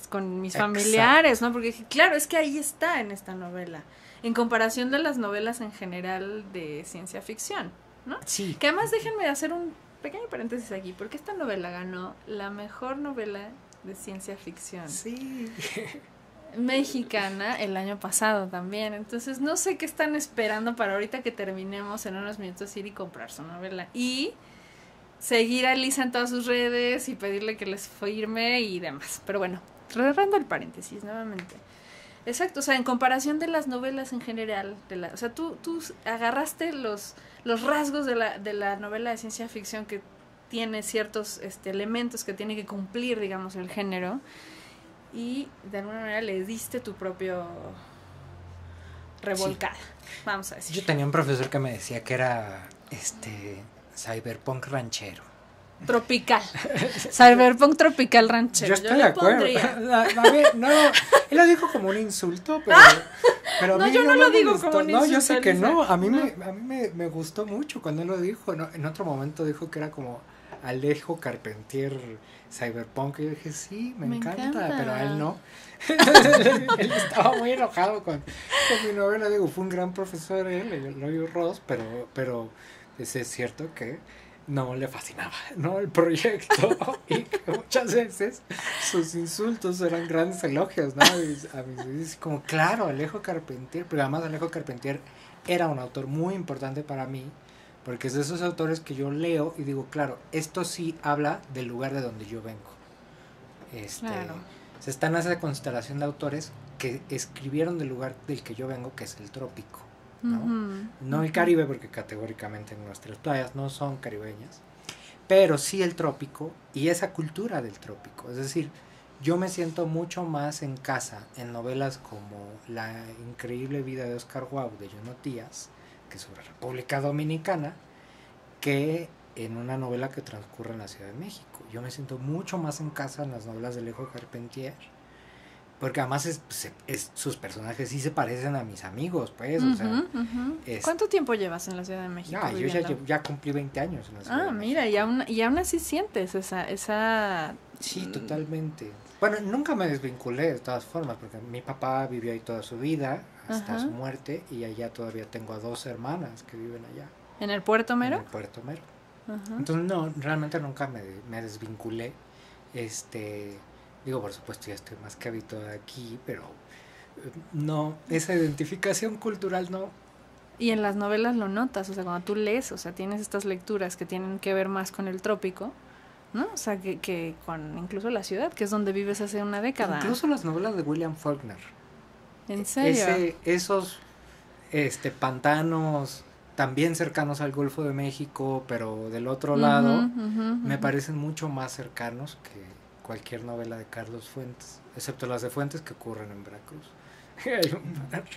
familiares, ¿no? Porque dije, claro, es que ahí está en esta novela, en comparación de las novelas en general de ciencia ficción, ¿no? Sí. Que además déjenme hacer un pequeño paréntesis aquí, porque esta novela ganó la mejor novela de ciencia ficción Sí. mexicana el año pasado también. Entonces no sé qué están esperando para ahorita que terminemos en unos minutos ir y comprar su novela y seguir a Elisa en todas sus redes y pedirle que les firme y demás. Pero bueno, cerrando el paréntesis nuevamente. Exacto, o sea, en comparación de las novelas en general, o sea, tú agarraste los rasgos de la novela de ciencia ficción que tiene ciertos elementos que tiene que cumplir, digamos, el género, y de alguna manera le diste tu propio revolcada, vamos a decir. Yo tenía un profesor que me decía que era cyberpunk ranchero. Tropical. Cyberpunk tropical ranchero. Yo estoy le de acuerdo. pondría. A ver, no, él lo dijo como un insulto, pero a No, mí yo no lo me digo gustó. como un No, yo insulto, sé que Elisa. no. A mí No. me gustó mucho cuando él lo dijo. No, en otro momento dijo que era como Alejo Carpentier cyberpunk. Y yo dije, sí, me encanta, pero a él no. Él estaba muy enojado con mi novela. Digo, fue un gran profesor él, Eloy Ross, pero es cierto que no le fascinaba, ¿no? El proyecto, y que muchas veces sus insultos eran grandes elogios, ¿no? Y a mí es como, claro, Alejo Carpentier, pero además Alejo Carpentier era un autor muy importante para mí, porque es de esos autores que yo leo y digo, claro, esto sí habla del lugar de donde yo vengo. Claro. Se está en esa constelación de autores que escribieron del lugar del que yo vengo, que es el trópico, ¿no? Ujú. No el Caribe, porque categóricamente nuestras playas no son caribeñas, pero sí el trópico y esa cultura del trópico. Es decir, yo me siento mucho más en casa en novelas como La increíble vida de Oscar Wilde de Junot Díaz, que es sobre República Dominicana, que en una novela que transcurre en la Ciudad de México. Yo me siento mucho más en casa en las novelas de Alejo Carpentier, porque además sus personajes sí se parecen a mis amigos, pues, o sea... Ujú. ¿Cuánto tiempo llevas en la Ciudad de México? Yo viviendo? ya cumplí 20 años en la Ciudad de Mira, México. y aún así sientes esa... Sí, totalmente. Bueno, nunca me desvinculé de todas formas, porque mi papá vivió ahí toda su vida, hasta Ajá. su muerte, y allá todavía tengo a 2 hermanas que viven allá, ¿En el Puerto en Mero? el Puerto Mero. Ajá. Entonces, no, realmente nunca me desvinculé. Digo, por supuesto, ya estoy más que habituado aquí, pero no, esa identificación cultural no. Y en las novelas lo notas, o sea, cuando tú lees, o sea, tienes estas lecturas que tienen que ver más con el trópico, ¿no? O sea, que con incluso la ciudad, que es donde vives hace una década. Incluso las novelas de William Faulkner. ¿En serio? Esos pantanos también cercanos al Golfo de México, pero del otro lado, me parecen mucho más cercanos que cualquier novela de Carlos Fuentes, excepto las de Fuentes que ocurren en Veracruz.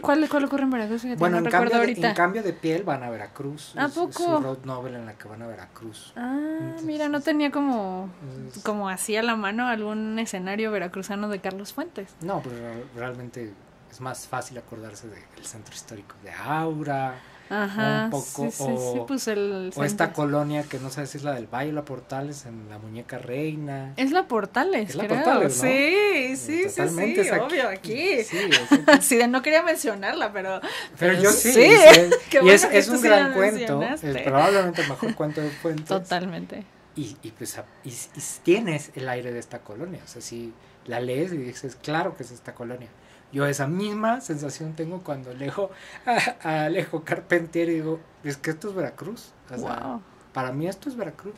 ¿Cuál ocurre en Veracruz? Fíjate, Bueno, no en recuerdo cambio, ahorita. en cambio de piel van a Veracruz. ¿A Es poco? su road novel en la que van a Veracruz. Ah, Entonces, mira, no tenía como es- así a la mano algún escenario veracruzano de Carlos Fuentes. No, pero realmente es más fácil acordarse del centro histórico de Aura, Ajá, un poco, sí, pues el o esta centro. colonia que no sé si es la del Valle, la Portales, en la Muñeca Reina. Es la Portales, Es la creo. Portales, ¿no? Sí, Totalmente es aquí. obvio, aquí. Sí, es aquí. Así de no quería mencionarla, Pero yo sí, sí. Qué y bueno es, que es tú un sí gran la cuento, mencionaste. probablemente el mejor cuento de Fuentes. Totalmente. Y tienes el aire de esta colonia, o sea, si la lees y dices, claro que es esta colonia. Yo esa misma sensación tengo cuando leo a Alejo Carpentier y digo, es que esto es Veracruz. O sea, Wow. para mí esto es Veracruz.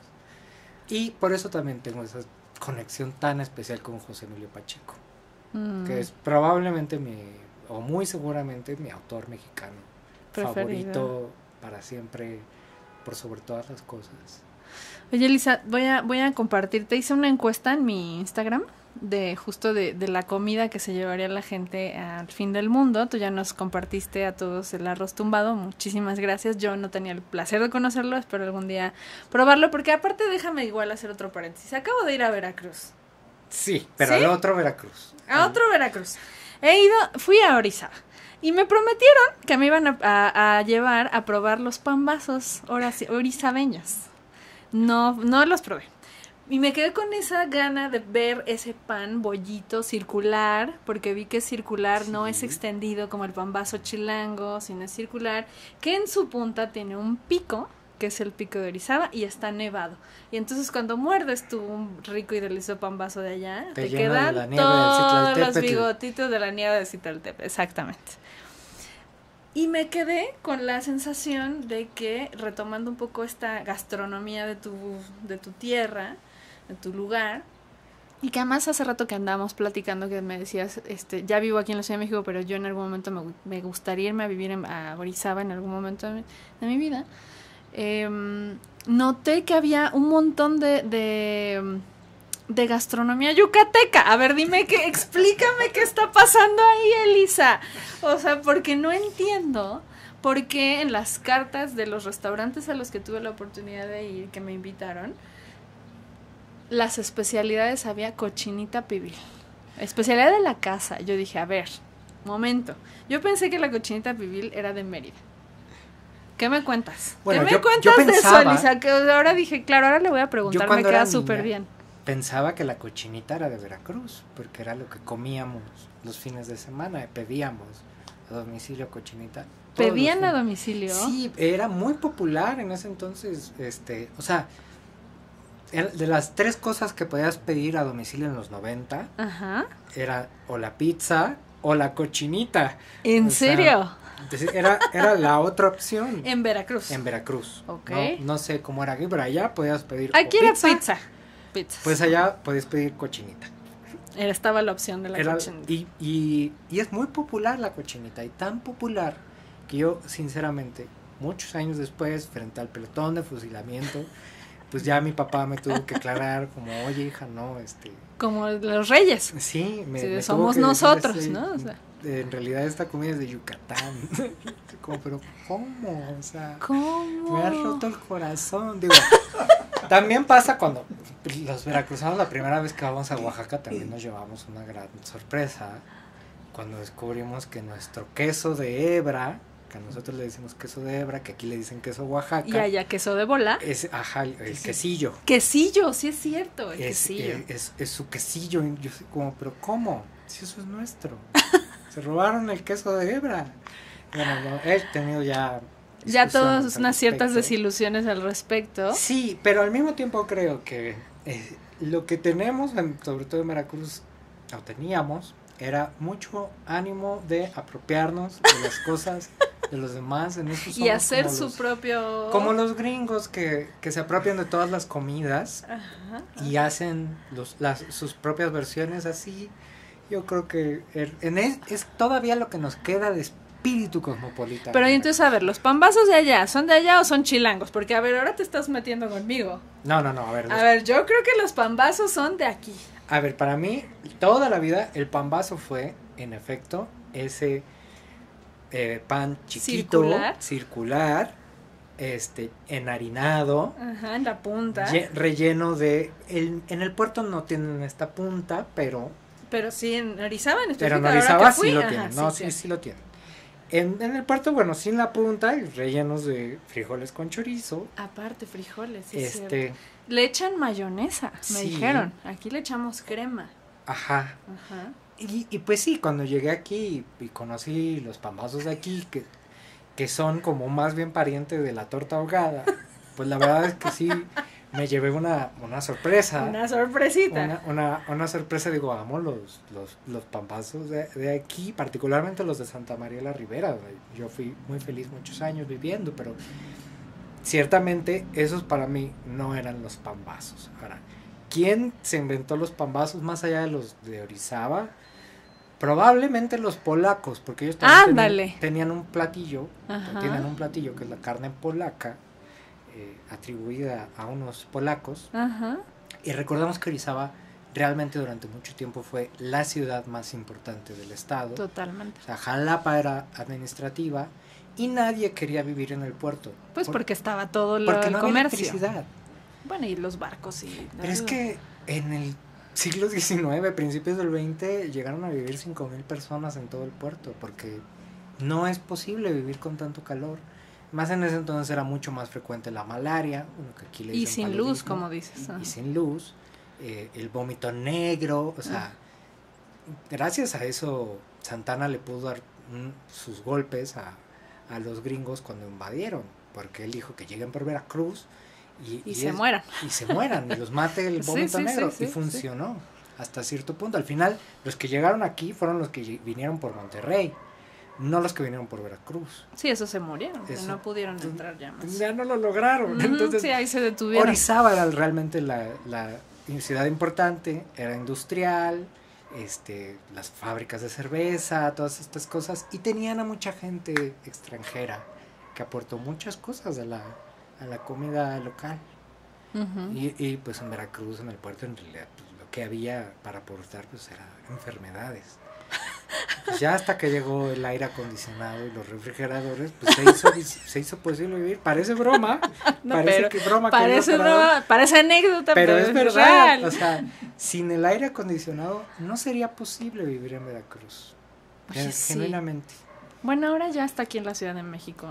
Y por eso también tengo esa conexión tan especial con José Emilio Pacheco, que es probablemente o muy seguramente mi autor mexicano Preferido. favorito para siempre, por sobre todas las cosas. Oye, Elisa, voy a compartirte. Hice una encuesta en mi Instagram de justo de la comida que se llevaría la gente al fin del mundo. Tú ya nos compartiste a todos el arroz tumbado. Muchísimas gracias. Yo no tenía el placer de conocerlo. Espero algún día probarlo. Porque aparte, déjame igual hacer otro paréntesis. Acabo de ir a Veracruz. Sí, pero ¿Sí? al otro Veracruz. A otro Veracruz. Fui a Orizaba. Y me prometieron que me iban a llevar a probar los pambazos orizabeños. No los probé. Y me quedé con esa gana de ver ese pan bollito circular, porque vi que es circular, Sí. no es extendido como el pambazo chilango, sino es circular, que en su punta tiene un pico, que es el pico de Orizaba, y está nevado. Y entonces cuando muerdes tú un rico y delicioso pambazo de allá, Te te llena de quedan la nieve del todos los Citlaltépetl. bigotitos de la nieve de Citlaltépetl, exactamente. Y me quedé con la sensación de que, retomando un poco esta gastronomía de tu tierra, de tu lugar, y que además hace rato que andábamos platicando que me decías, ya vivo aquí en la Ciudad de México, pero yo en algún momento me gustaría irme a vivir a Orizaba en algún momento de mi vida. Noté que había un montón de gastronomía yucateca. A ver, explícame qué está pasando ahí, Elisa. O sea, porque no entiendo por qué en las cartas de los restaurantes a los que tuve la oportunidad de ir, que me invitaron, las especialidades había cochinita pibil. Especialidad de la casa. Yo dije, a ver, momento. Yo pensé que la cochinita pibil era de Mérida. ¿Qué me cuentas? Bueno, ¿Qué me yo cuentas de pensaba- eso, Elisa? Que ahora dije, claro, ahora le voy a Yo preguntar, me cuando queda era súper niña, bien. Pensaba que la cochinita era de Veracruz, porque era lo que comíamos los fines de semana, pedíamos a domicilio cochinita. todos ¿Pedían los a fines. domicilio? Sí, era muy popular en ese entonces, o sea, de las 3 cosas que podías pedir a domicilio en los 90, Ajá. era o la pizza o la cochinita. ¿En O sea, serio? entonces era la otra opción En Veracruz. en Veracruz. Ok. No sé cómo era aquí, pero allá podías pedir Aquí o era pizza. Pizzas. pues allá podías pedir cochinita. Estaba la opción de la Era- cochinita. y es muy popular la cochinita, y tan popular que yo, sinceramente, muchos años después, frente al pelotón de fusilamiento, pues ya mi papá me tuvo que aclarar como, oye, hija, no, Como los reyes. sí, me tuvo somos que decir, nosotros, ¿no? O sea. En realidad esta comida es de Yucatán. Como, pero ¿cómo? O sea, ¿Cómo? me has roto el corazón. Digo, también pasa cuando los veracruzanos la primera vez que vamos a Oaxaca también nos llevamos una gran sorpresa cuando descubrimos que nuestro queso de hebra, que nosotros le decimos queso de hebra, que aquí le dicen queso Oaxaca. Y allá queso de bola. Es, ajá, el quesillo. Quesillo, sí es cierto, el quesillo. Es su quesillo. Y yo soy como, pero ¿cómo? Si eso es nuestro. Se robaron el queso de hebra. Bueno, no, he tenido ya todas unas ciertas desilusiones al respecto. Sí, pero al mismo tiempo creo que lo que tenemos, sobre todo en Veracruz, o teníamos, era mucho ánimo de apropiarnos de las cosas de los demás. En eso y hacer su propio... Como los gringos que se apropian de todas las comidas. Ajá. Y hacen sus propias versiones así. Yo creo que es todavía lo que nos queda de espíritu cosmopolita. Pero entonces, a ver, ¿los pambazos de allá son de allá o son chilangos? Porque, a ver, ahora te estás metiendo conmigo. No, a ver. A ver, yo creo que los pambazos son de aquí. A ver, para mí, toda la vida, el pambazo fue, en efecto, ese pan chiquito, circular, enharinado. Ajá, en la punta. Relleno de... en el puerto no tienen esta punta, pero sí, en Orizaba en Pero específico. en Orizaba sí lo Ajá, tienen, no, sí lo tienen. En el puerto, bueno, sin la punta y rellenos de frijoles con chorizo. Aparte, frijoles, sí, le echan mayonesa, me dijeron. Aquí le echamos crema. Ajá. Y pues sí, cuando llegué aquí y conocí los pambazos de aquí, que son como más bien parientes de la torta ahogada, pues la verdad es que sí, me llevé una sorpresa. Una sorpresita. Una sorpresa, digo, amo los pambazos de aquí, particularmente los de Santa María la Ribera. Yo fui muy feliz muchos años viviendo, pero ciertamente esos para mí no eran los pambazos. Ahora, ¿quién se inventó los pambazos más allá de los de Orizaba? Probablemente los polacos, porque ellos también tenían un platillo, tienen un platillo que es la carne polaca, atribuida a unos polacos. Ajá. Y recordamos que Orizaba realmente durante mucho tiempo fue la ciudad más importante del estado. Totalmente. O sea, Jalapa era administrativa y nadie quería vivir en el puerto. Pues porque estaba todo el porque no comercio. Había electricidad. Bueno, y los barcos y... Pero es que en el siglo XIX, principios del XX, llegaron a vivir 5,000 personas en todo el puerto, porque no es posible vivir con tanto calor. Más en ese entonces era mucho más frecuente la malaria, bueno, que aquí le dicen y sin paludismo, luz, como dices. Y sin luz, el vómito negro, o sea, gracias a eso Santana le pudo dar sus golpes a los gringos cuando invadieron, porque él dijo que lleguen por Veracruz y se mueran. Y se mueran, y los mate el vómito negro, y funcionó hasta cierto punto. Al final, los que llegaron aquí fueron los que vinieron por Monterrey, no los que vinieron por Veracruz. Sí, esos se murieron, no pudieron entrar ya más. Ya no lo lograron. Entonces, sí, ahí se detuvieron. Orizaba era realmente la ciudad importante, era industrial, las fábricas de cerveza, todas estas cosas, y tenían a mucha gente extranjera que aportó muchas cosas a la comida local. Y pues en Veracruz, en el puerto, en realidad pues, lo que había para aportar pues era enfermedades. Pues ya hasta que llegó el aire acondicionado y los refrigeradores, pues se hizo posible vivir. Parece broma, parece anécdota, pero es verdad. Real. O sea, sin el aire acondicionado no sería posible vivir en Veracruz. Oye, genuinamente. Bueno, ahora ya está aquí en la Ciudad de México,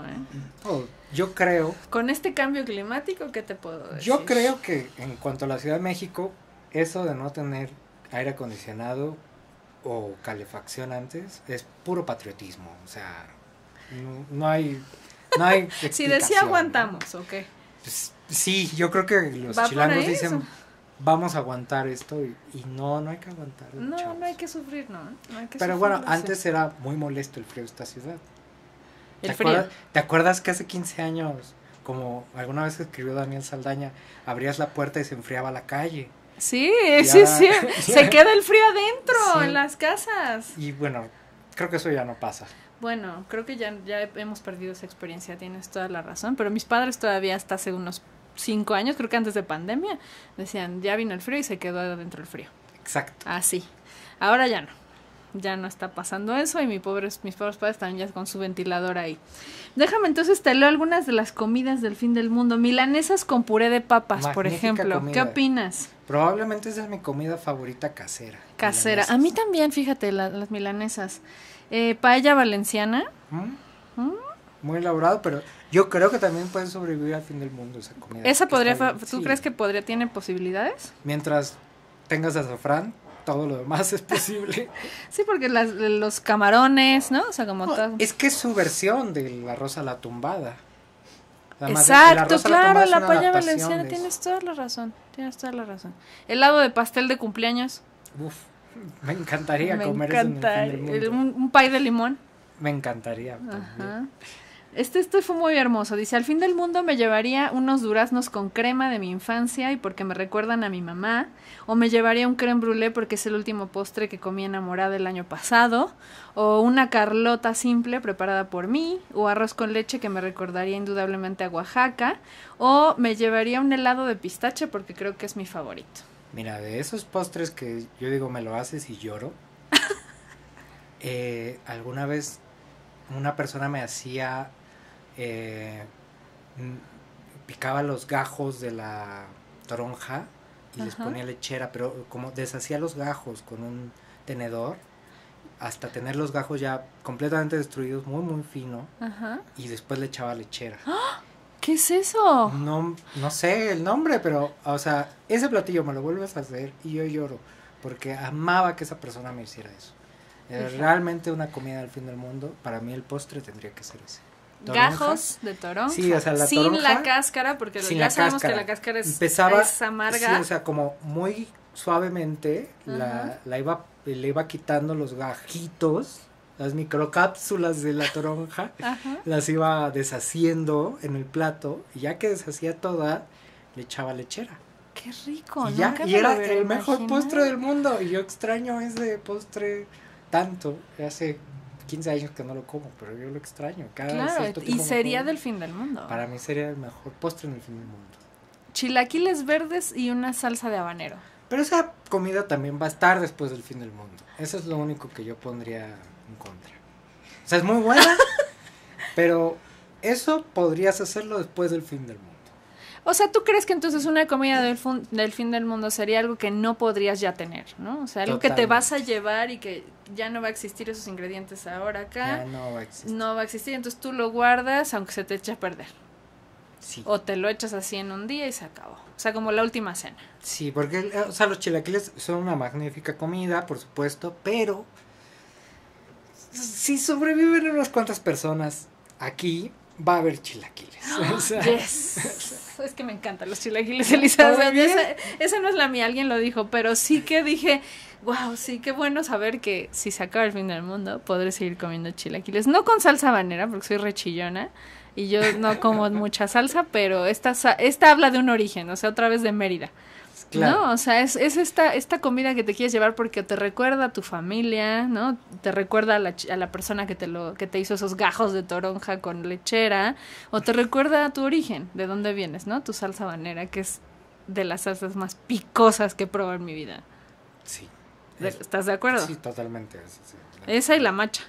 yo creo. Con este cambio climático, ¿qué te puedo decir? Yo creo que en cuanto a la Ciudad de México, eso de no tener aire acondicionado o calefacción antes es puro patriotismo, o sea, no hay si decía aguantamos, ¿no? ¿O qué? Pues, sí, yo creo que los chilangos dicen vamos a aguantar esto y no hay que aguantar. No hay que sufrir, no hay que pero sufrir, bueno, antes era muy molesto el frío de esta ciudad. ¿Te acuerdas que hace 15 años, como alguna vez escribió Daniel Saldaña, abrías la puerta y se enfriaba la calle? Sí, se queda el frío adentro, en las casas. Y bueno, creo que eso ya no pasa. Bueno, creo que ya hemos perdido esa experiencia, tienes toda la razón, pero mis padres todavía hasta hace unos 5 años, creo que antes de pandemia, decían, ya vino el frío y se quedó adentro el frío. Exacto. Así. Ahora ya no está pasando eso y mis pobres padres también ya con su ventilador ahí. Déjame entonces te leo algunas de las comidas del fin del mundo. Milanesas con puré de papas, magnífica, por ejemplo. Comida. ¿Qué opinas? Probablemente esa es mi comida favorita casera. Milanesas. A mí también, fíjate, las milanesas. Paella valenciana. muy elaborado, pero yo creo que también puede sobrevivir al fin del mundo esa comida. ¿Esa podría, tú sí. crees que podría, tiene posibilidades? Mientras tengas azafrán, todo lo demás es posible. Sí, porque los camarones, ¿no? O sea, como todo. Es que es su versión del arroz a la tumbada. Además, Exacto, claro, es la una paella adaptación valenciana, de tienes toda la razón, tienes toda la razón. Helado de pastel de cumpleaños. Uf, me encantaría Me comer encanta. eso en el fin del mundo. Un pie de limón. Me encantaría. Ajá. También. Este fue muy hermoso. Dice, al fin del mundo me llevaría unos duraznos con crema de mi infancia y porque me recuerdan a mi mamá. O me llevaría un crème brûlée porque es el último postre que comí enamorada el año pasado. O una carlota simple preparada por mí. O arroz con leche que me recordaría indudablemente a Oaxaca. O me llevaría un helado de pistache porque creo que es mi favorito. Mira, de esos postres que yo digo me lo haces y lloro. Alguna vez una persona me hacía... picaba los gajos de la toronja y les ponía lechera, pero como deshacía los gajos con un tenedor hasta tener los gajos ya completamente destruidos, muy muy fino. Ajá. Y después le echaba lechera. ¿Qué es eso? No sé el nombre, pero o sea, ese platillo me lo vuelves a hacer y yo lloro porque amaba que esa persona me hiciera eso. Realmente una comida del fin del mundo, para mí el postre tendría que ser ese. ¿Toronja? Gajos de toronja. Sí, o sea, la sin toronja, la cáscara, porque sin ya la sabemos cáscara. que la cáscara Empezaba, es amarga. Sí, o sea, como muy suavemente le iba quitando los gajitos, las microcápsulas de la toronja, las iba deshaciendo en el plato, y ya que deshacía toda, le echaba lechera. Qué rico, Y, ya, nunca y me lo era hubiera el mejor imaginado. postre del mundo, y yo extraño ese postre tanto, hace 15 años que no lo como, pero yo lo extraño. Claro, y sería del fin del mundo. Para mí sería el mejor postre en el fin del mundo. Chilaquiles verdes y una salsa de habanero. Pero esa comida también va a estar después del fin del mundo. Eso es lo único que yo pondría en contra. O sea, es muy buena, pero eso podrías hacerlo después del fin del mundo. O sea, ¿tú crees que entonces una comida del fin del mundo sería algo que no podrías ya tener, ¿no? O sea, algo que te vas a llevar y que ya no va a existir esos ingredientes ahora acá. Ya no va a existir. No va a existir, entonces tú lo guardas aunque se te eche a perder. Sí. O te lo echas así en un día y se acabó. O sea, como la última cena. Sí, porque o sea, los chilaquiles son una magnífica comida, por supuesto, pero si sobreviven unas cuantas personas aquí, va a haber chilaquiles. O sea, Yes. Es que me encantan los chilaquiles, Elizabeth. Esa no es la mía, alguien lo dijo, pero sí que dije, wow, sí, qué bueno saber que si se acaba el fin del mundo, podré seguir comiendo chilaquiles. No con salsa habanera, porque soy rechillona y yo no como mucha salsa, pero esta habla de un origen, o sea, otra vez de Mérida. Claro. ¿No? O sea, es esta comida que te quieres llevar porque te recuerda a tu familia, ¿no? Te recuerda a la persona que te hizo esos gajos de toronja con lechera, o te recuerda a tu origen, de dónde vienes, ¿no? Tu salsa habanera, que es de las salsas más picosas que he probado en mi vida. Sí. ¿Estás de acuerdo? Sí, totalmente. Sí, esa y la macha.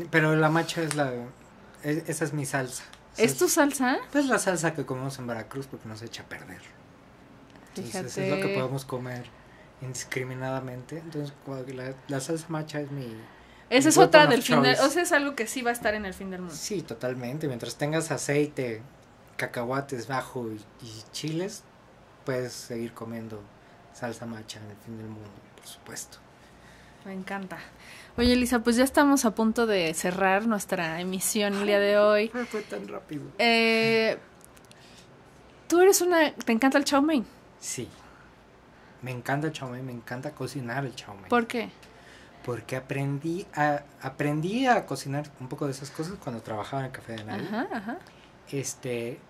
Pero la macha esa es mi salsa. ¿Es tu salsa? Es la salsa que comemos en Veracruz porque nos echa a perder. Entonces Fíjate. es lo que podemos comer indiscriminadamente. Entonces la salsa macha es mi... Esa es otra del fin del... O sea, es algo que sí va a estar en el fin del mundo. Sí, totalmente. Mientras tengas aceite, cacahuates bajo y chiles, puedes seguir comiendo salsa macha en el fin del mundo, por supuesto. Me encanta. Oye, Elisa, pues ya estamos a punto de cerrar nuestra emisión el día de hoy. Fue tan rápido. Tú eres ¿te encanta el chow mein? Sí. Me encanta el chow mein, me encanta cocinar el chow mein. ¿Por qué? Porque aprendí a cocinar un poco de esas cosas cuando trabajaba en el Café de Nadie. Ajá.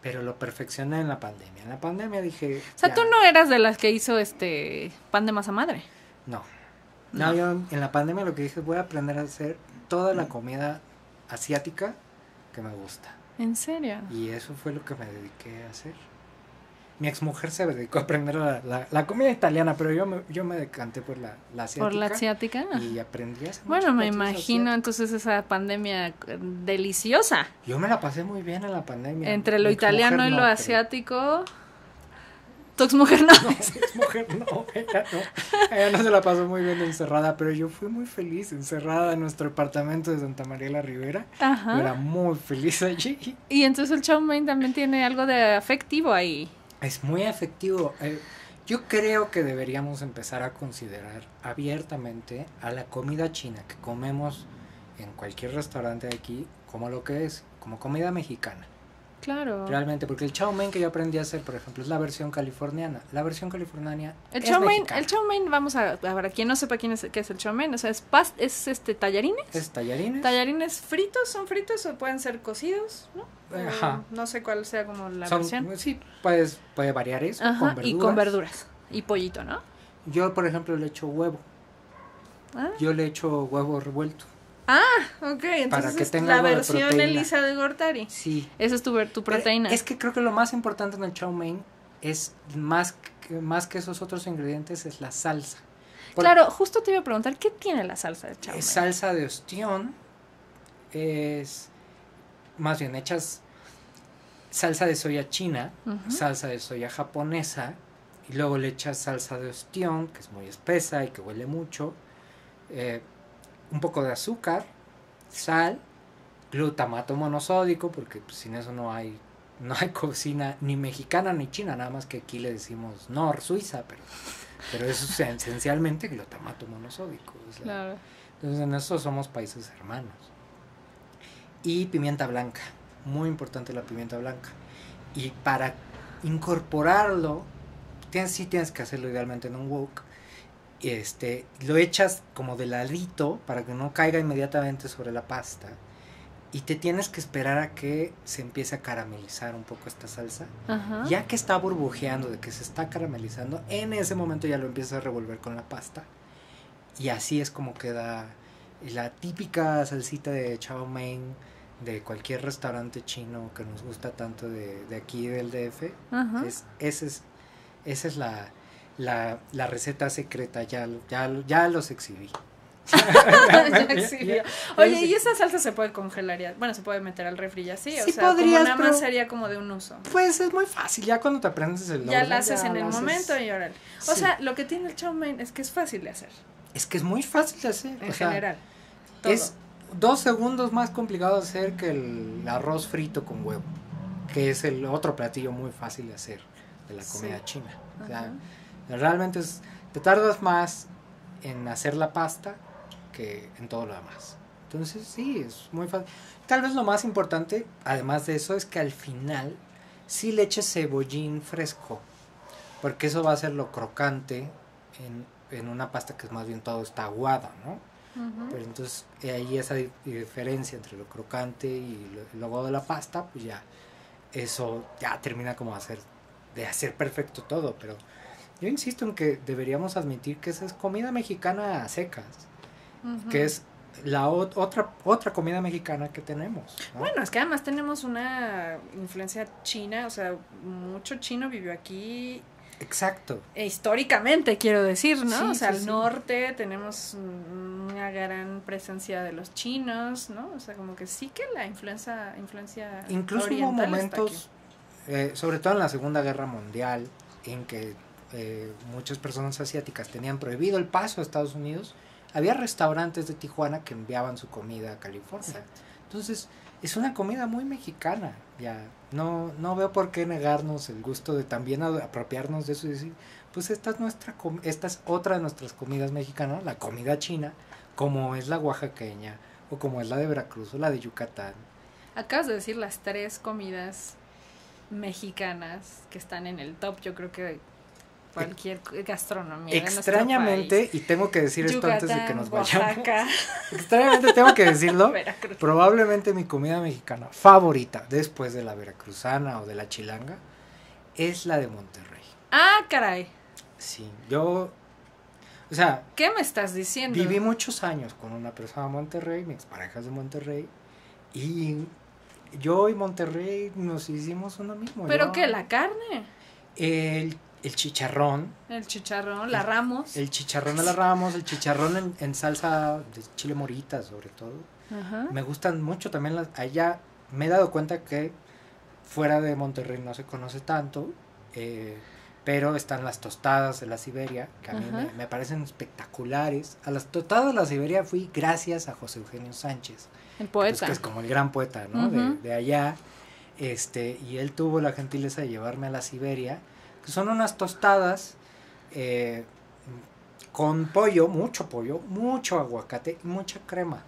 Pero lo perfeccioné en la pandemia. En la pandemia dije... O sea, ya. tú no eras de las que hizo pan de masa madre. No, yo en la pandemia lo que dije, voy a aprender a hacer toda la comida asiática que me gusta. ¿En serio? Y eso fue lo que me dediqué a hacer. Mi exmujer se dedicó a aprender la comida italiana, pero yo me decanté por la asiática. ¿Por la asiática? Y aprendí a hacer Bueno, me muchos platillos imagino asiáticos. entonces esa pandemia deliciosa. Yo me la pasé muy bien en la pandemia. Entre lo Mi exmujer italiano y no, lo pero- asiático. Tu exmujer no. No, mi exmujer no, ella no se la pasó muy bien encerrada, pero yo fui muy feliz encerrada en nuestro departamento de Santa María la Ribera. Ajá. Yo era muy feliz allí. Y entonces el chow mein también tiene algo de afectivo ahí. Es muy efectivo. Yo creo que deberíamos empezar a considerar abiertamente a la comida china que comemos en cualquier restaurante de aquí como lo que es, como comida mexicana. Claro. Realmente, porque el chow mein que yo aprendí a hacer, por ejemplo, es la versión californiana. La versión californiana El es chow mein, mexicana. el chow mein, vamos a ver, quien no sepa qué es el chow mein, o sea, es tallarines. Es tallarines. Tallarines fritos, son fritos o pueden ser cocidos, ¿no? Ajá. No sé cuál sea como la Son, versión. sí, puede variar eso. Ajá, con verduras. y con verduras. Y pollito, ¿no? Yo, por ejemplo, le echo huevo. Ah, Yo le echo huevo revuelto. ok, entonces Para que es tenga la algo de versión proteína. Elisa de Gortari. Sí. Esa es tu proteína. Es que creo que lo más importante en el chow mein es más que esos otros ingredientes es la salsa. Claro, justo te iba a preguntar, ¿qué tiene la salsa de chow mein? Es salsa de ostión, es más bien echas salsa de soya china, Ujú. salsa de soya japonesa, y luego le echas salsa de ostión, que es muy espesa y que huele mucho, un poco de azúcar, sal, glutamato monosódico, porque pues, sin eso no hay cocina ni mexicana ni china, nada más que aquí le decimos Suiza, pero eso es esencialmente glutamato monosódico. O sea, Claro. entonces en eso somos países hermanos. Y pimienta blanca, muy importante la pimienta blanca. Y para incorporarlo, sí tienes que hacerlo idealmente en un wok. Lo echas como de ladito para que no caiga inmediatamente sobre la pasta. Y te tienes que esperar a que se empiece a caramelizar un poco esta salsa. Ajá. Ya que está burbujeando, de que se está caramelizando, en ese momento ya lo empiezas a revolver con la pasta. Y así es como queda la típica salsita de chow mein de cualquier restaurante chino que nos gusta tanto de aquí del DF. Ajá. Esa es la receta secreta, ya los exhibí. Ya exhibió. Oye, ¿y esa salsa se puede congelar ya? Bueno, se puede meter al refri ya, sí. O Sí sea, podrías, como nada más pero- sería como de un uso. Pues es muy fácil, ya cuando te aprendes el Ya orden, la haces en la el haces. momento y órale. O Sí. sea, lo que tiene el chow mein es que es fácil de hacer, Es que es muy fácil de hacer. en o sea, general. Todo. es 2 segundos más complicado de hacer que el arroz frito con huevo, que es el otro platillo muy fácil de hacer de la comida Sí. china. O sea, Ajá. realmente te tardas más en hacer la pasta que en todo lo demás. Entonces sí, es muy fácil. Tal vez lo más importante, además de eso, es que al final sí le eches cebollín fresco, porque eso va a hacer lo crocante en una pasta que más bien todo está aguada, ¿no? Ujú. Pero entonces ahí esa diferencia entre lo crocante y lo aguado de la pasta, pues ya eso ya termina como de hacer perfecto todo. Pero yo insisto en que deberíamos admitir que esa es comida mexicana a secas, Ujú. que es la otra comida mexicana que tenemos, ¿no? Bueno, es que además tenemos una influencia china, o sea, mucho chino vivió aquí Exacto. históricamente, quiero decir, ¿no? Sí, o sea, sí, al sí. norte tenemos una gran presencia de los chinos, ¿no? O sea, como que sí que la influencia Incluso hubo oriental está momentos, sobre todo en la Segunda Guerra Mundial, en que muchas personas asiáticas tenían prohibido el paso a Estados Unidos. Había restaurantes de Tijuana que enviaban su comida a California. Exacto. Entonces, es una comida muy mexicana. Ya no veo por qué negarnos el gusto de también apropiarnos de eso y decir, pues esta es otra de nuestras comidas mexicanas, la comida china, como es la oaxaqueña, o como es la de Veracruz, o la de Yucatán. Acabas de decir las 3 comidas mexicanas que están en el top, yo creo que cualquier gastronomía de nuestro Extrañamente, país. y tengo que decir esto antes de que Yucatán, nos vayamos, Oaxaca, extrañamente tengo que decirlo, Veracruz. probablemente mi comida mexicana favorita, después de la veracruzana o de la chilanga, es la de Monterrey. Ah, caray. Sí, o sea, ¿Qué me estás diciendo? viví muchos años con una persona de Monterrey, mi expareja es de Monterrey, y yo y Monterrey nos hicimos uno mismo. ¿Pero yo- qué? ¿La carne? El chicharrón, El chicharrón, la ramos. el chicharrón de la Ramos, el chicharrón en salsa de chile morita sobre todo. Ajá. Me gustan mucho también allá me he dado cuenta que fuera de Monterrey no se conoce tanto, Pero están las tostadas de la Siberia, que a mí Ajá. me parecen espectaculares. A las tostadas de la Siberia fui gracias a José Eugenio Sánchez, El pues, poeta. que es como el gran poeta, ¿no? Ujú. de allá. Y él tuvo la gentileza de llevarme a la Siberia, que son unas tostadas con pollo, mucho aguacate y mucha crema.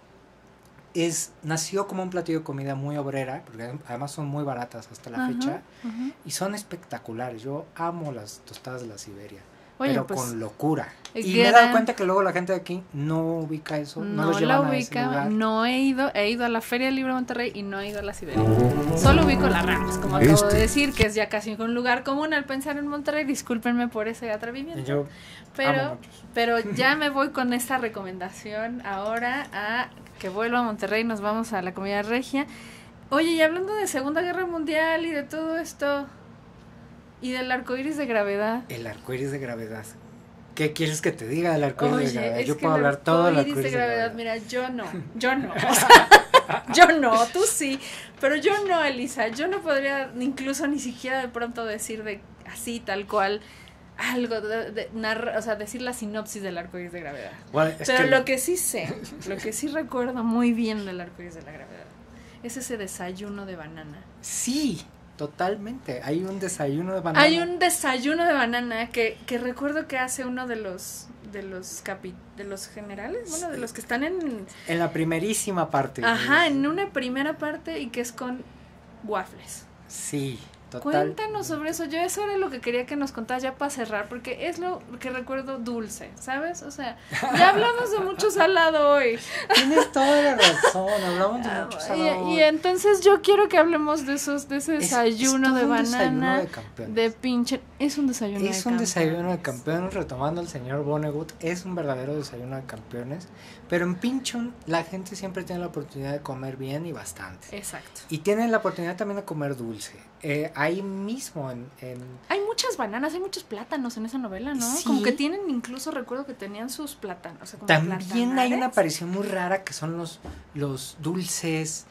Nació como un platillo de comida muy obrera, porque además son muy baratas hasta la Ajá, fecha, ajá. y son espectaculares. Yo amo las tostadas de la Siberia, Oye, pero pues, con locura. Y me he Guerra- dado cuenta que luego la gente de aquí no ubica eso, no No los la llevan a ese ubica, lugar. no he ido a la Feria del Libro de Monterrey y no he ido a la Siberia. Solo ubico las Ramos, como acabo de decir, que es ya casi un lugar común al pensar en Monterrey. Discúlpenme por ese atrevimiento. Yo amo Pero, muchos. pero ya me voy con esta recomendación ahora a que vuelva a Monterrey, nos vamos a la comida regia. Oye, y hablando de Segunda Guerra Mundial y de todo esto, y del arco iris de gravedad. El arcoíris de gravedad. ¿Qué quieres que te diga del arcoíris de Oye, gravedad? es Yo que puedo el hablar todo del arcoíris arcoíris de de gravedad. gravedad. Mira, yo no. O sea, yo no, tú sí. Pero yo no, Elisa. Yo no podría incluso ni siquiera de pronto decir de así, tal cual, algo, o sea, decir la sinopsis del arcoíris de gravedad. Bueno, es Pero que lo que sí sé, lo que sí recuerdo muy bien del arcoíris de la gravedad, es ese desayuno de banana. sí, totalmente. Hay un desayuno de banana. Hay un desayuno de banana que recuerdo que hace uno de los generales, bueno, de los que están en En la primerísima parte. ajá, en una primera parte y que es con waffles. Sí, total. Cuéntanos sobre eso. Yo eso era lo que quería que nos contaras ya para cerrar, porque es lo que recuerdo dulce, ¿sabes? O sea, ya hablamos de mucho salado hoy. Tienes toda la razón, hablamos de mucho salado. Y entonces yo quiero que hablemos de ese Es desayuno todo de un banana, desayuno de campeones. de pinche, es un desayuno de Es un campeones. desayuno de campeones, retomando al señor Vonnegut, es un verdadero desayuno de campeones, pero en Pinchon la gente siempre tiene la oportunidad de comer bien y bastante. Exacto. Y tienen la oportunidad también de comer dulce. Ahí mismo Hay muchas bananas, hay muchos plátanos en esa novela, ¿no? Sí. Como que tienen, incluso recuerdo que tenían sus plátanos. O sea, como también hay una platanares. aparición muy rara que son los dulces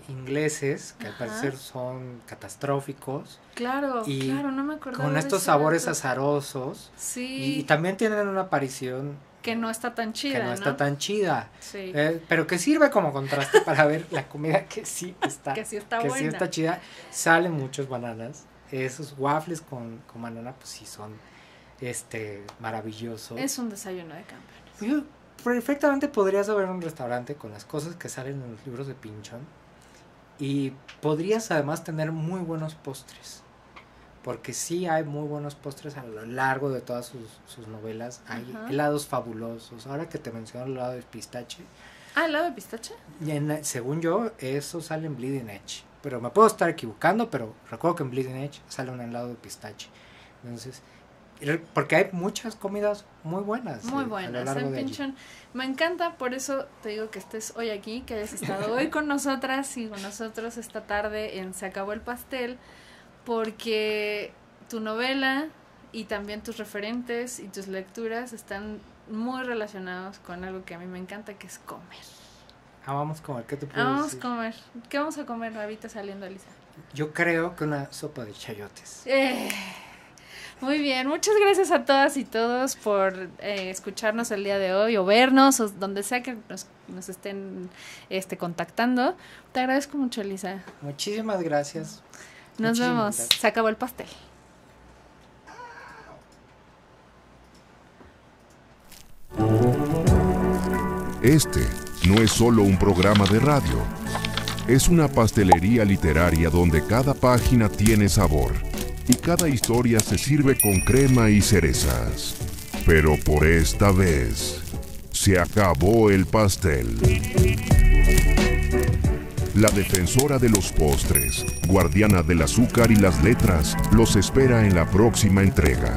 ingleses, que al Ajá. parecer son catastróficos, Claro, y claro, no me acordaba con de estos ese sabores dato. azarosos. Sí, Y también tienen una aparición que no está tan chida, que no está tan chida. Sí, Pero que sirve como contraste para ver la comida que sí está, que sí está que buena. sí está chida. Salen muchos bananas. Esos waffles con banana, pues sí son maravillosos. Es un desayuno de campeones. Yo, perfectamente podrías haber un restaurante con las cosas que salen en los libros de Pinchon. Y podrías además tener muy buenos postres. Porque sí hay muy buenos postres a lo largo de todas sus novelas. Hay Ajá. helados fabulosos. Ahora que te menciono el helado de pistache, Ah, ¿helado de pistache? y según yo, eso sale en Bleeding Edge. Pero me puedo estar equivocando, pero recuerdo que en Bleeding Edge sale un helado de pistache. Entonces, porque hay muchas comidas muy buenas. Muy a lo buenas, largo en de allí. Pinchon. Me encanta, por eso te digo que estés hoy aquí, que hayas estado hoy con nosotras y con nosotros esta tarde en Se Acabó el Pastel, porque tu novela y también tus referentes y tus lecturas están muy relacionados con algo que a mí me encanta, que es comer. Vamos a comer, ¿qué te puedo Vamos a decir? comer. ¿Qué vamos a comer ahorita saliendo, Elisa? Yo creo que una sopa de chayotes. Muy bien, muchas gracias a todas y todos por escucharnos el día de hoy o vernos o donde sea que nos estén contactando. Te agradezco mucho, Elisa. Muchísimas gracias. Nos Muchísimas vemos. gracias. Se acabó el pastel. Este no es solo un programa de radio. Es una pastelería literaria donde cada página tiene sabor y cada historia se sirve con crema y cerezas. Pero por esta vez, se acabó el pastel. La defensora de los postres, guardiana del azúcar y las letras, los espera en la próxima entrega.